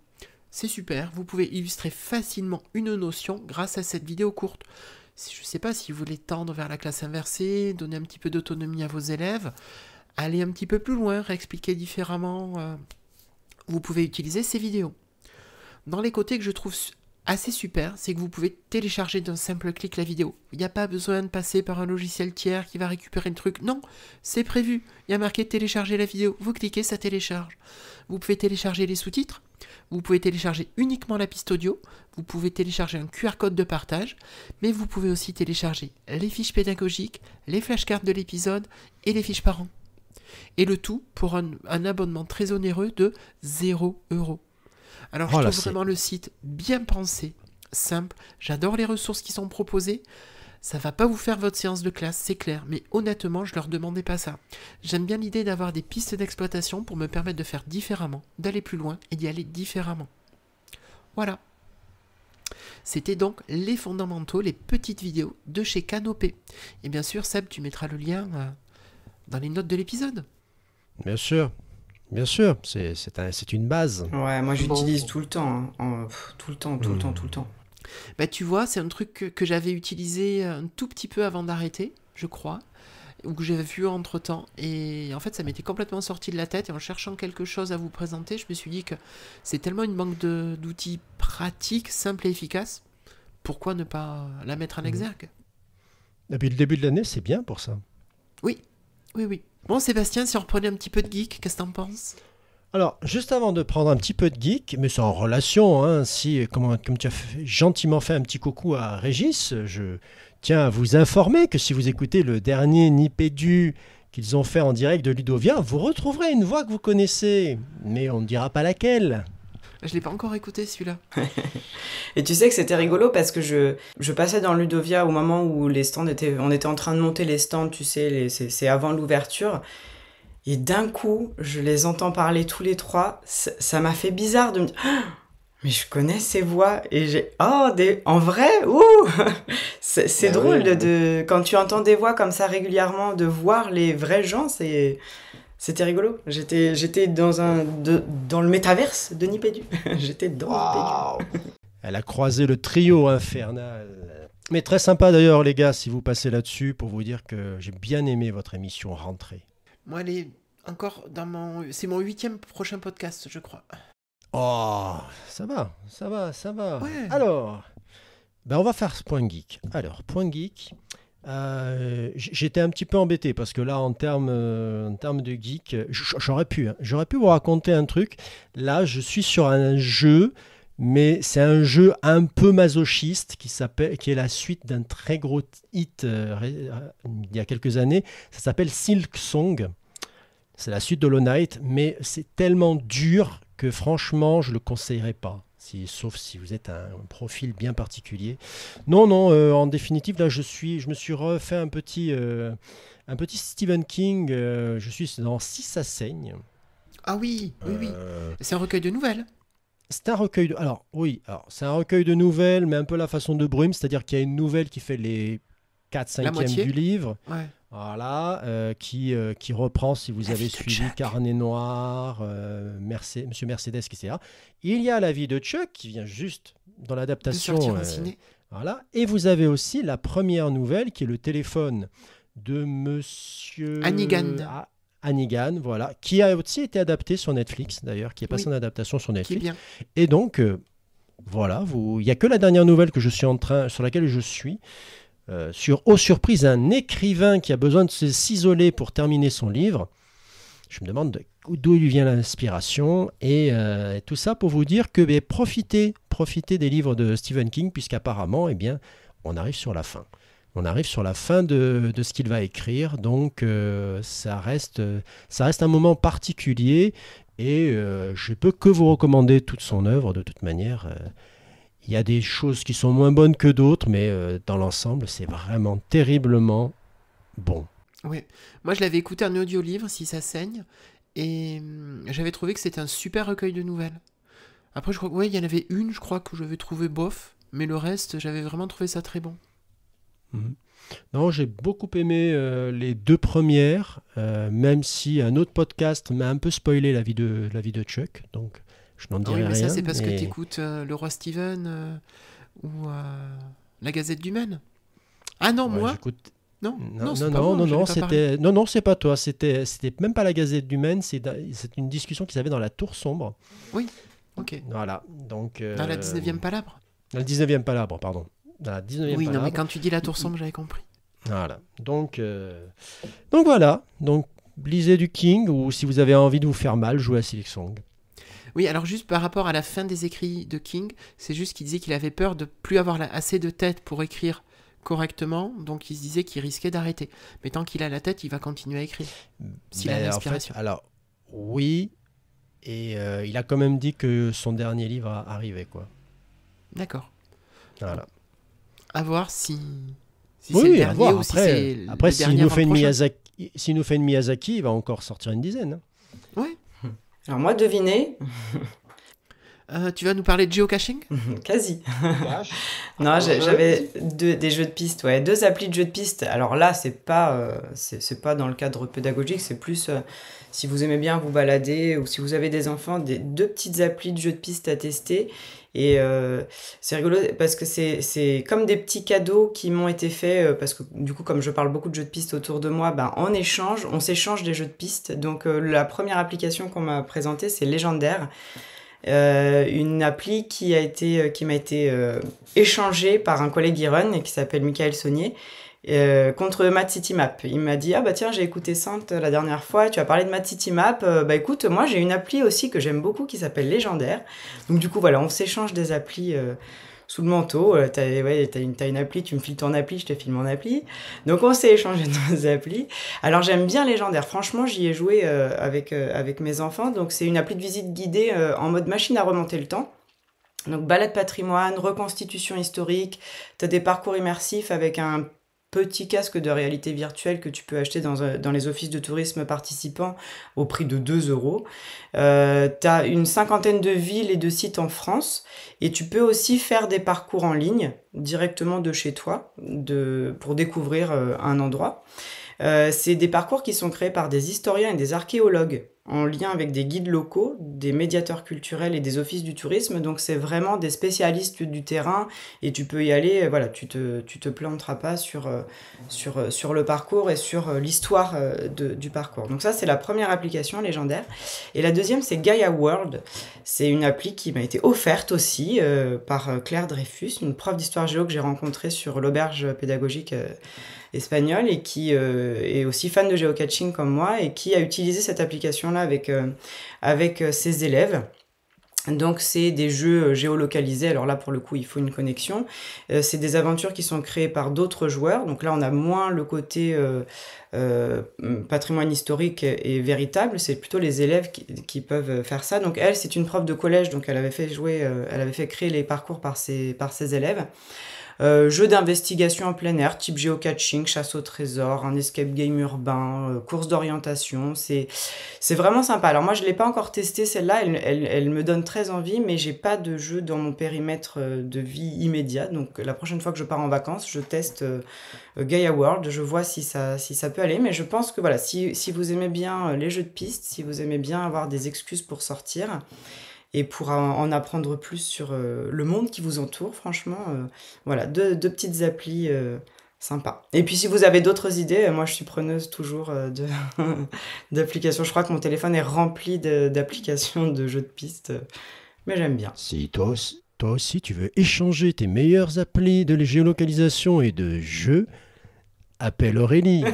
C'est super, vous pouvez illustrer facilement une notion grâce à cette vidéo courte. Je ne sais pas si vous voulez tendre vers la classe inversée, donner un petit peu d'autonomie à vos élèves. aller un petit peu plus loin, réexpliquer différemment, vous pouvez utiliser ces vidéos. Dans les côtés que je trouve assez super, c'est que vous pouvez télécharger d'un simple clic la vidéo. Il n'y a pas besoin de passer par un logiciel tiers qui va récupérer le truc. Non, c'est prévu. Il y a marqué télécharger la vidéo. Vous cliquez, ça télécharge. Vous pouvez télécharger les sous-titres. Vous pouvez télécharger uniquement la piste audio. Vous pouvez télécharger un QR code de partage. Mais vous pouvez aussi télécharger les fiches pédagogiques, les flashcards de l'épisode et les fiches par an. Et le tout pour un abonnement très onéreux de 0 €. Alors, je trouve vraiment le site bien pensé, simple. J'adore les ressources qui sont proposées. Ça va pas vous faire votre séance de classe, c'est clair. Mais honnêtement, je leur demandais pas ça. J'aime bien l'idée d'avoir des pistes d'exploitation pour me permettre de faire différemment, d'aller plus loin et d'y aller différemment. Voilà. C'était donc les fondamentaux, les petites vidéos de chez Canopé. Et bien sûr, Seb, tu mettras le lien dans les notes de l'épisode. Bien sûr. Bien sûr, c'est une base. Ouais, moi j'utilise tout le temps. Tout le temps. Bah, tu vois, c'est un truc que j'avais utilisé un tout petit peu avant d'arrêter, je crois, ou que j'avais vu entre-temps. Et en fait, ça m'était complètement sorti de la tête. Et en cherchant quelque chose à vous présenter, je me suis dit que c'est tellement une banque d'outils pratiques, simples et efficaces. Pourquoi ne pas la mettre en exergue ? Depuis le début de l'année, c'est bien pour ça. Oui. Bon, Sébastien, si on reprenait un petit peu de geek, qu'est-ce que t'en penses ? Alors, juste avant de prendre un petit peu de geek, mais c'est en relation, hein, comme tu as gentiment fait un petit coucou à Régis, je tiens à vous informer que si vous écoutez le dernier Nipédu qu'ils ont fait en direct de Ludovia, vous retrouverez une voix que vous connaissez, mais on ne dira pas laquelle. Je l'ai pas encore écouté celui-là. Et tu sais que c'était rigolo parce que je passais dans Ludovia au moment où on était en train de monter les stands, tu sais, c'est avant l'ouverture. Et d'un coup, je les entends parler tous les trois. Ça m'a fait bizarre de me dire mais je connais ces voix. Et j'ai en vrai, c'est drôle quand tu entends des voix comme ça régulièrement, de voir les vrais gens, c'était rigolo. J'étais dans le métaverse de Nipédu. J'étais dans Nipédu. Elle a croisé le trio infernal. Mais très sympa d'ailleurs, les gars, si vous passez là-dessus, pour vous dire que j'ai bien aimé votre émission Rentrée. Moi, elle est encore c'est mon 8e prochain podcast, je crois. Oh, ça va. Ouais. Alors, on va faire ce point geek. Alors, point geek, j'étais un petit peu embêté parce que là, en termes de geek, j'aurais pu vous raconter un truc. Là, je suis sur un jeu, mais c'est un jeu un peu masochiste qui est la suite d'un très gros hit il y a quelques années. Ça s'appelle Silk Song. C'est la suite de Hollow Knight, mais c'est tellement dur que franchement, je ne le conseillerais pas. Sauf si vous êtes un profil bien particulier. Non, en définitive, là, je me suis refait un petit Stephen King. Je suis dans Si ça saigne. Ah oui. C'est un recueil de nouvelles. C'est un recueil de... Alors, c'est un recueil de nouvelles, mais un peu la façon de Brume, c'est-à-dire qu'il y a une nouvelle qui fait les 4/5 du livre. Ouais. Voilà, qui reprend, si vous avez suivi Carnet Noir, Monsieur Mercedes, etc. Il y a La vie de Chuck, qui vient juste dans l'adaptation. Voilà. Et vous avez aussi la première nouvelle, qui est le téléphone de Monsieur... Hannigan, voilà, qui a aussi été adapté sur Netflix, d'ailleurs, qui est passé en adaptation sur Netflix. Qui est bien. Et donc, voilà, il n'y a que la dernière nouvelle sur laquelle je suis. Surprise, un écrivain qui a besoin de s'isoler pour terminer son livre. Je me demande d'où lui vient l'inspiration et tout ça pour vous dire que profitez des livres de Stephen King puisqu'apparemment, on arrive sur la fin. On arrive sur la fin de ce qu'il va écrire, donc ça reste un moment particulier et je ne peux que vous recommander toute son œuvre de toute manière. Il y a des choses qui sont moins bonnes que d'autres, mais dans l'ensemble, c'est vraiment terriblement bon. Oui, moi je l'avais écouté en audio-livre, Si ça saigne, et j'avais trouvé que c'était un super recueil de nouvelles. Après, je crois qu'il y en avait une, je crois, que j'avais trouvé bof, mais le reste, j'avais vraiment trouvé ça très bon. Non, j'ai beaucoup aimé les 2 premières, même si un autre podcast m'a un peu spoilé la vie de Chuck, donc... Je n'en dirai rien. Mais ça, c'est parce que tu écoutes Le Roi Steven ou La Gazette du Maine. Ah non, moi... Non, Non, c'est pas moi, je n'ai pas parlé. non, c'est pas toi. C'était même pas la Gazette du Maine. C'est une discussion qu'ils avaient dans la Tour Sombre. Oui, ok. Voilà. Donc, Dans la 19e palabre. Dans le 19e palabre, pardon. Dans la 19e Oui, non, palabre. mais quand tu dis la Tour Sombre, j'avais compris. Voilà. Donc voilà. Donc, lisez du King ou si vous avez envie de vous faire mal, jouez à Silksong. Oui, alors juste par rapport à la fin des écrits de King, c'est juste qu'il disait qu'il avait peur de plus avoir assez de tête pour écrire correctement, donc il se disait qu'il risquait d'arrêter. Mais tant qu'il a la tête, il va continuer à écrire, s'il a l'inspiration. En fait, alors, oui, et il a quand même dit que son dernier livre arrivait, quoi. D'accord. Voilà. À voir si Oui, c'est le dernier voir. ou si c'est après, le dernier avant le prochain. s'il nous fait une Miyazaki, il va encore sortir une dizaine. Oui. Alors moi, devinez, Tu vas nous parler de geocaching ? quasi. Non, j'avais des jeux de piste, ouais, 2 applis de jeux de piste. Alors là, c'est pas dans le cadre pédagogique, c'est plus si vous aimez bien vous balader ou si vous avez des enfants, 2 petites applis de jeux de piste à tester. Et c'est rigolo parce que c'est comme des petits cadeaux qui m'ont été faits parce que du coup, comme je parle beaucoup de jeux de piste autour de moi, on s'échange des jeux de piste. Donc la première application qu'on m'a présentée, c'est Légendaire. Une appli qui m'a été échangée par un collègue Iron qui s'appelle Michael Saunier contre Mad City Map. Il m'a dit tiens, j'ai écouté Sante la dernière fois, tu as parlé de Mad City Map, écoute, moi j'ai une appli aussi que j'aime beaucoup qui s'appelle Légendaire. Donc du coup voilà, on s'échange des applis sous le manteau. T'as une appli, tu me files ton appli, je te file mon appli. Donc on s'est échangé nos applis. Alors j'aime bien Légendaire, franchement j'y ai joué avec mes enfants. Donc c'est une appli de visite guidée en mode machine à remonter le temps. Donc balade patrimoine, reconstitution historique, t'as des parcours immersifs avec un petit casque de réalité virtuelle que tu peux acheter dans les offices de tourisme participants au prix de 2 €. T'as une 50aine de villes et de sites en France et tu peux aussi faire des parcours en ligne directement de chez toi pour découvrir un endroit. C'est des parcours qui sont créés par des historiens et des archéologues en lien avec des guides locaux, des médiateurs culturels et des offices du tourisme. Donc c'est vraiment des spécialistes du terrain et tu peux y aller, voilà, tu te planteras pas sur le parcours et sur l'histoire du parcours. Donc ça, c'est la première application Légendaire. Et la deuxième, c'est Gaia World. C'est une appli qui m'a été offerte aussi par Claire Dreyfus, une prof d'histoire géo que j'ai rencontrée sur l'auberge pédagogique espagnole et qui est aussi fan de géocaching comme moi et qui a utilisé cette application-là avec ses élèves. Donc c'est des jeux géolocalisés, alors là pour le coup il faut une connexion. C'est des aventures qui sont créées par d'autres joueurs, donc là on a moins le côté patrimoine historique et véritable, c'est plutôt les élèves qui peuvent faire ça. Donc elle, c'est une prof de collège, donc elle avait fait créer les parcours par ses élèves. Jeux d'investigation en plein air, type géocaching, chasse au trésor, un escape game urbain, course d'orientation, c'est vraiment sympa. Alors moi je l'ai pas encore testé celle-là, elle me donne très envie, mais j'ai pas de jeu dans mon périmètre de vie immédiat, donc la prochaine fois que je pars en vacances, je teste Gaia World, je vois si ça peut aller, mais je pense que voilà, si vous aimez bien les jeux de piste, si vous aimez bien avoir des excuses pour sortir, et pour en apprendre plus sur le monde qui vous entoure, franchement, voilà, deux petites applis sympas. Et puis si vous avez d'autres idées, moi je suis preneuse toujours d'applications. Je crois que mon téléphone est rempli d'applications de jeux de piste, mais j'aime bien. Si toi aussi tu veux échanger tes meilleures applis de géolocalisation et de jeux, appelle Aurélie.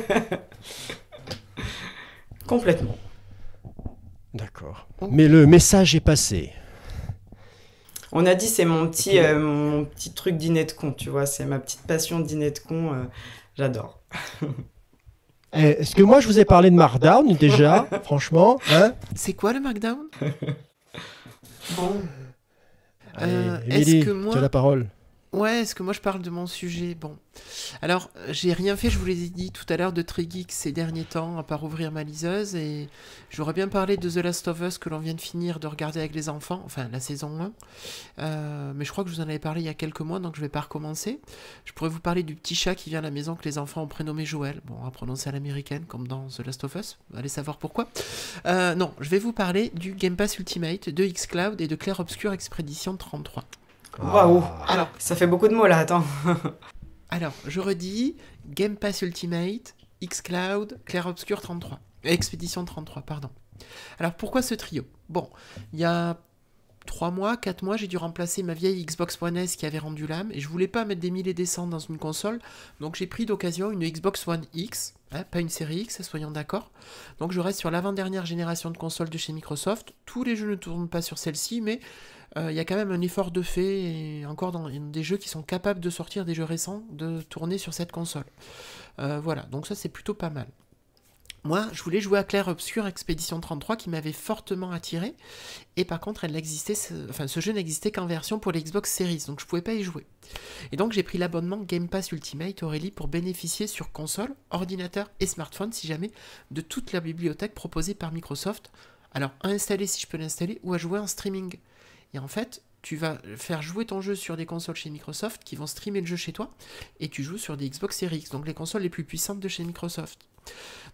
Complètement. D'accord. Mais le message est passé. On a dit c'est mon petit truc dîner de con, tu vois, c'est ma petite passion de dîner de con, j'adore. Est-ce que moi je vous ai parlé de Markdown déjà, franchement, hein? C'est quoi le Markdown? Bon. Allez, Émilie, tu as la parole. Ouais, est-ce que moi je parle de mon sujet? Bon. Alors, j'ai rien fait, je vous l'ai dit tout à l'heure, de très geek ces derniers temps, à part ouvrir ma liseuse, et j'aurais bien parlé de The Last of Us que l'on vient de finir de regarder avec les enfants, enfin la saison 1, mais je crois que je vous en avais parlé il y a quelques mois, donc je vais pas recommencer. Je pourrais vous parler du petit chat qui vient à la maison que les enfants ont prénommé Joël, bon, à prononcer à l'américaine, comme dans The Last of Us, allez savoir pourquoi. Non, je vais vous parler du Game Pass Ultimate, de xCloud et de Clair Obscur Expedition 33. Waouh! Alors, ça fait beaucoup de mots là, attends. Alors, je redis, Game Pass Ultimate, xCloud, Clair Obscur 33. Expédition 33, pardon. Alors, pourquoi ce trio? Bon, il y a 3 mois, 4 mois, j'ai dû remplacer ma vieille Xbox One S qui avait rendu l'âme, et je voulais pas mettre des 1000 et des cents dans une console, donc j'ai pris d'occasion une Xbox One X, pas une série X, soyons d'accord. Donc je reste sur l'avant-dernière génération de consoles de chez Microsoft. Tous les jeux ne tournent pas sur celle-ci, mais il y a quand même un effort de fait, et encore dans des jeux qui sont capables de sortir, des jeux récents, de tourner sur cette console. Voilà, donc ça c'est plutôt pas mal. Moi, je voulais jouer à Clair Obscur Expédition 33 qui m'avait fortement attiré, et par contre, ce jeu n'existait qu'en version pour les Xbox Series, donc je pouvais pas y jouer. Et donc j'ai pris l'abonnement Game Pass Ultimate Aurélie pour bénéficier sur console, ordinateur et smartphone, si jamais, de toute la bibliothèque proposée par Microsoft. Alors, à installer si je peux l'installer, ou à jouer en streaming. Et en fait, tu vas faire jouer ton jeu sur des consoles chez Microsoft qui vont streamer le jeu chez toi, et tu joues sur des Xbox Series X, donc les consoles les plus puissantes de chez Microsoft.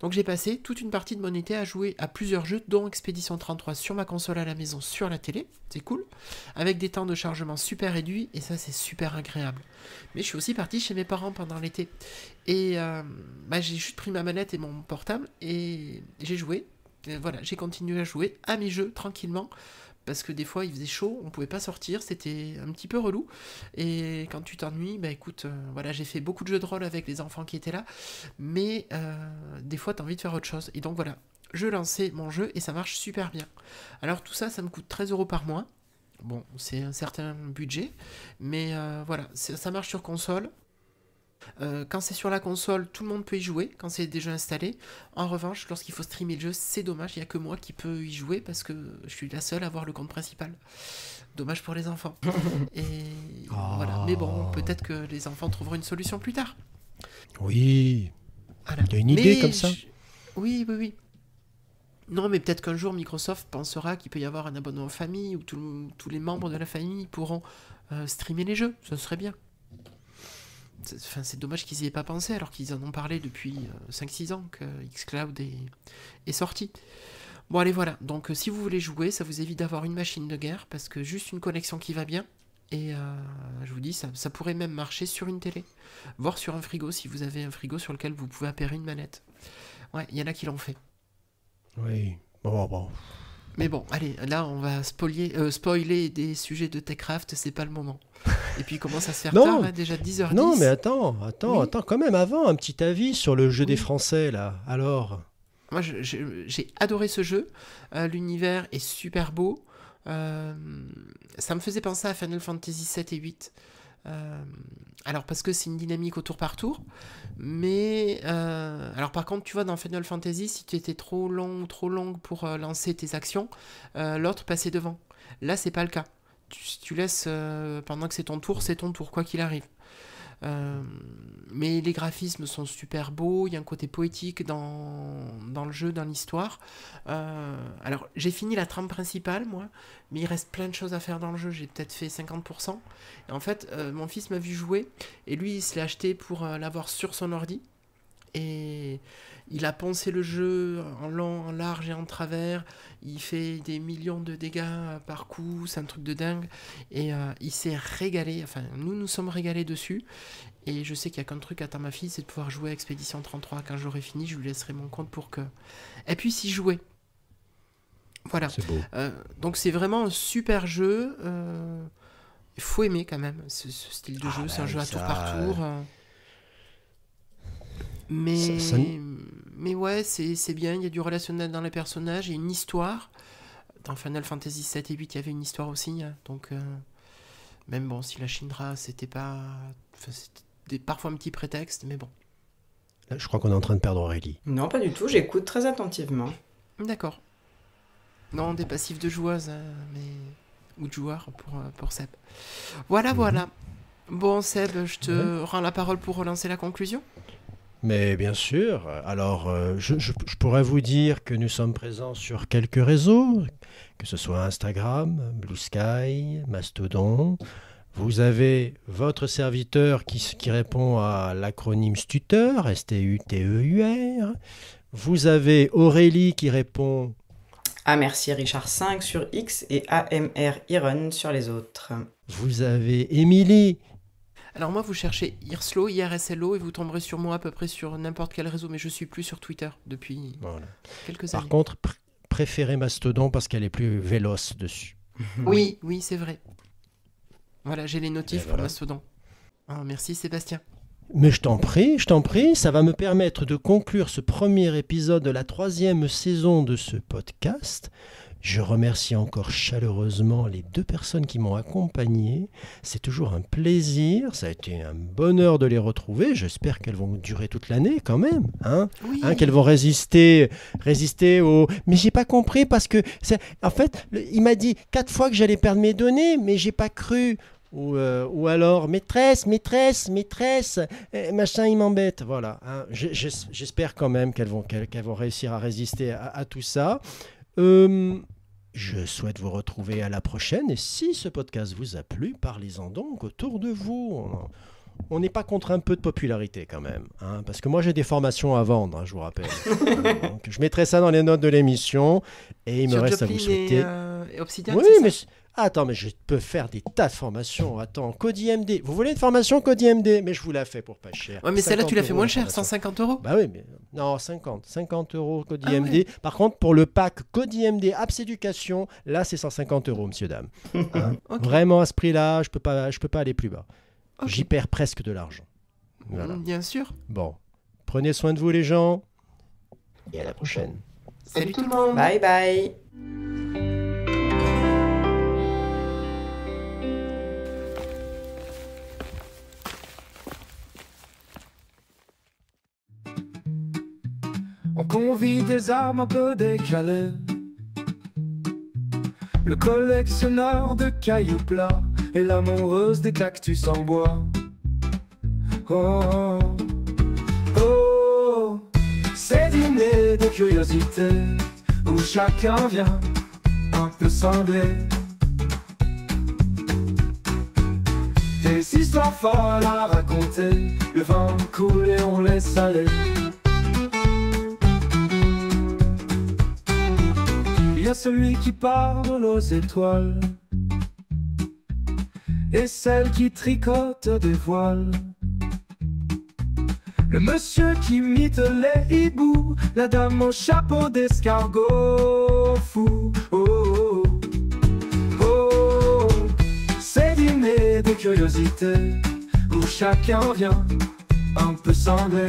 Donc j'ai passé toute une partie de mon été à jouer à plusieurs jeux, dont Expédition 33 sur ma console à la maison, sur la télé, c'est cool, avec des temps de chargement super réduits, et ça c'est super agréable. Mais je suis aussi parti chez mes parents pendant l'été, et j'ai juste pris ma manette et mon portable, et j'ai joué, et voilà, j'ai continué à jouer à mes jeux tranquillement, parce que des fois il faisait chaud, on pouvait pas sortir, c'était un petit peu relou, et quand tu t'ennuies, écoute, voilà, j'ai fait beaucoup de jeux de rôle avec les enfants qui étaient là, mais des fois t'as envie de faire autre chose, et donc voilà, je lançais mon jeu et ça marche super bien. Alors tout ça, ça me coûte 13 € par mois, bon, c'est un certain budget, mais voilà, ça marche sur console. Quand c'est sur la console, tout le monde peut y jouer, quand c'est déjà installé. En revanche, lorsqu'il faut streamer le jeu, c'est dommage, il n'y a que moi qui peux y jouer parce que je suis la seule à avoir le compte principal. Dommage pour les enfants. Et voilà. Mais bon, peut-être que les enfants trouveront une solution plus tard. Oui, voilà. Il y a une idée comme ça. Oui. Non, mais peut-être qu'un jour Microsoft pensera qu'il peut y avoir un abonnement famille où tous les membres de la famille pourront streamer les jeux. Ça serait bien. C'est dommage qu'ils n'y aient pas pensé alors qu'ils en ont parlé depuis 5-6 ans que xCloud est sorti. Bon allez voilà, donc si vous voulez jouer, ça vous évite d'avoir une machine de guerre parce que juste une connexion qui va bien, et je vous dis, ça pourrait même marcher sur une télé, voire sur un frigo si vous avez un frigo sur lequel vous pouvez appairer une manette. Ouais, il y en a qui l'ont fait. Oui, bon. Mais bon, allez, là on va spoiler des sujets de Techcraft, c'est pas le moment. Et puis il commence à se faire tard, hein, déjà 10h10. Non, mais attends, quand même, avant, un petit avis sur le jeu des Français, là, alors. Moi, j'ai adoré ce jeu, l'univers est super beau, ça me faisait penser à Final Fantasy 7 et 8. Alors parce que c'est une dynamique au tour par tour, mais alors par contre tu vois dans Final Fantasy si tu étais trop long ou trop longue pour lancer tes actions, l'autre passait devant. Là c'est pas le cas. Tu laisses pendant que c'est ton tour quoi qu'il arrive. Mais les graphismes sont super beaux, il y a un côté poétique dans le jeu, dans l'histoire. Alors j'ai fini la trame principale moi, mais il reste plein de choses à faire dans le jeu, j'ai peut-être fait 50%. Et en fait mon fils m'a vu jouer et lui il se l'est acheté pour l'avoir sur son ordi, et il a poncé le jeu en long, en large et en travers, il fait des millions de dégâts par coup, c'est un truc de dingue, et il s'est régalé, enfin nous sommes régalés dessus, et je sais qu'il n'y a qu'un truc attend ma fille, c'est de pouvoir jouer à Expédition 33, quand j'aurai fini je lui laisserai mon compte pour qu'elle puisse y jouer. Voilà, c'est beau. donc c'est vraiment un super jeu, il faut aimer quand même ce style de jeu, c'est un jeu à tour par tour. Mais ouais, c'est bien, il y a du relationnel dans les personnages, il y a une histoire. Dans Final Fantasy 7 et 8, il y avait une histoire aussi, hein, donc même bon, si la Shinra, c'était pas... Enfin, c'était parfois un petit prétexte, mais bon. Là, je crois qu'on est en train de perdre Aurélie. Non, pas du tout, j'écoute très attentivement. D'accord. Non, des passifs de joueuses, ou de joueurs pour Seb. Voilà. Bon, Seb, je te rends la parole pour relancer la conclusion. Mais bien sûr, alors je pourrais vous dire que nous sommes présents sur quelques réseaux, que ce soit Instagram, Blue Sky, Mastodon. Vous avez votre serviteur qui répond à l'acronyme Stuteur, S-T-U-T-E-U-R. Vous avez Aurélie qui répond à Merci Richard 5 sur X et AMR Iron sur les autres. Vous avez Émilie. Alors moi, vous cherchez Irslo, IRSLO, et vous tomberez sur moi à peu près sur n'importe quel réseau, mais je suis plus sur Twitter depuis quelques années. Par contre, préférez Mastodon parce qu'elle est plus véloce dessus. Oui, c'est vrai. Voilà, j'ai les notifs pour voilà. Mastodon. Ah, merci Sébastien. Mais je t'en prie, ça va me permettre de conclure ce premier épisode de la 3e saison de ce podcast. Je remercie encore chaleureusement les 2 personnes qui m'ont accompagné. C'est toujours un plaisir, ça a été un bonheur de les retrouver. J'espère qu'elles vont durer toute l'année quand même, Oui. Qu'elles vont résister au... Mais j'ai pas compris parce que... En fait, il m'a dit 4 fois que j'allais perdre mes données, mais j'ai pas cru. Ou alors, maîtresse, machin, il m'embête. Voilà. J'espère quand même qu'elles vont réussir à résister à tout ça. Je souhaite vous retrouver à la prochaine. Et si ce podcast vous a plu, parlez-en donc autour de vous. On n'est pas contre un peu de popularité quand même. Parce que moi, j'ai des formations à vendre, je vous rappelle. Donc, je mettrai ça dans les notes de l'émission. Et il me reste à vous souhaiter... Et Obsidian, oui, c'est mais... ça Attends, mais je peux faire des tas de formations. Attends, CodeIMD. Vous voulez une formation CodeIMD? Mais je vous la fais pour pas cher. Ouais, mais celle-là, tu l'as fait moins cher, 150 150 €. Bah oui, mais non, 50 € CodeIMD. Par contre, pour le pack CodeIMD Apps Éducation, là, c'est 150 €, monsieur, dame. Ok. Vraiment, à ce prix-là, je peux pas aller plus bas. Ok. J'y perds presque de l'argent. Voilà. Bien sûr. Bon, prenez soin de vous, les gens. Et à la prochaine. Salut tout le monde. Bye bye. On convie des armes un peu décalées, le collectionneur de cailloux plats et l'amoureuse des cactus en bois. Oh, oh, oh, c'est dîner de curiosité où chacun vient un peu cinglé. Des histoires folles à raconter, le vin coule et on laisse aller. Il y a celui qui parle aux étoiles et celle qui tricote des voiles, le monsieur qui imite les hiboux, la dame au chapeau d'escargot fou. Oh, oh, oh, oh. C'est dîner de curiosité où chacun vient un peu cinglé.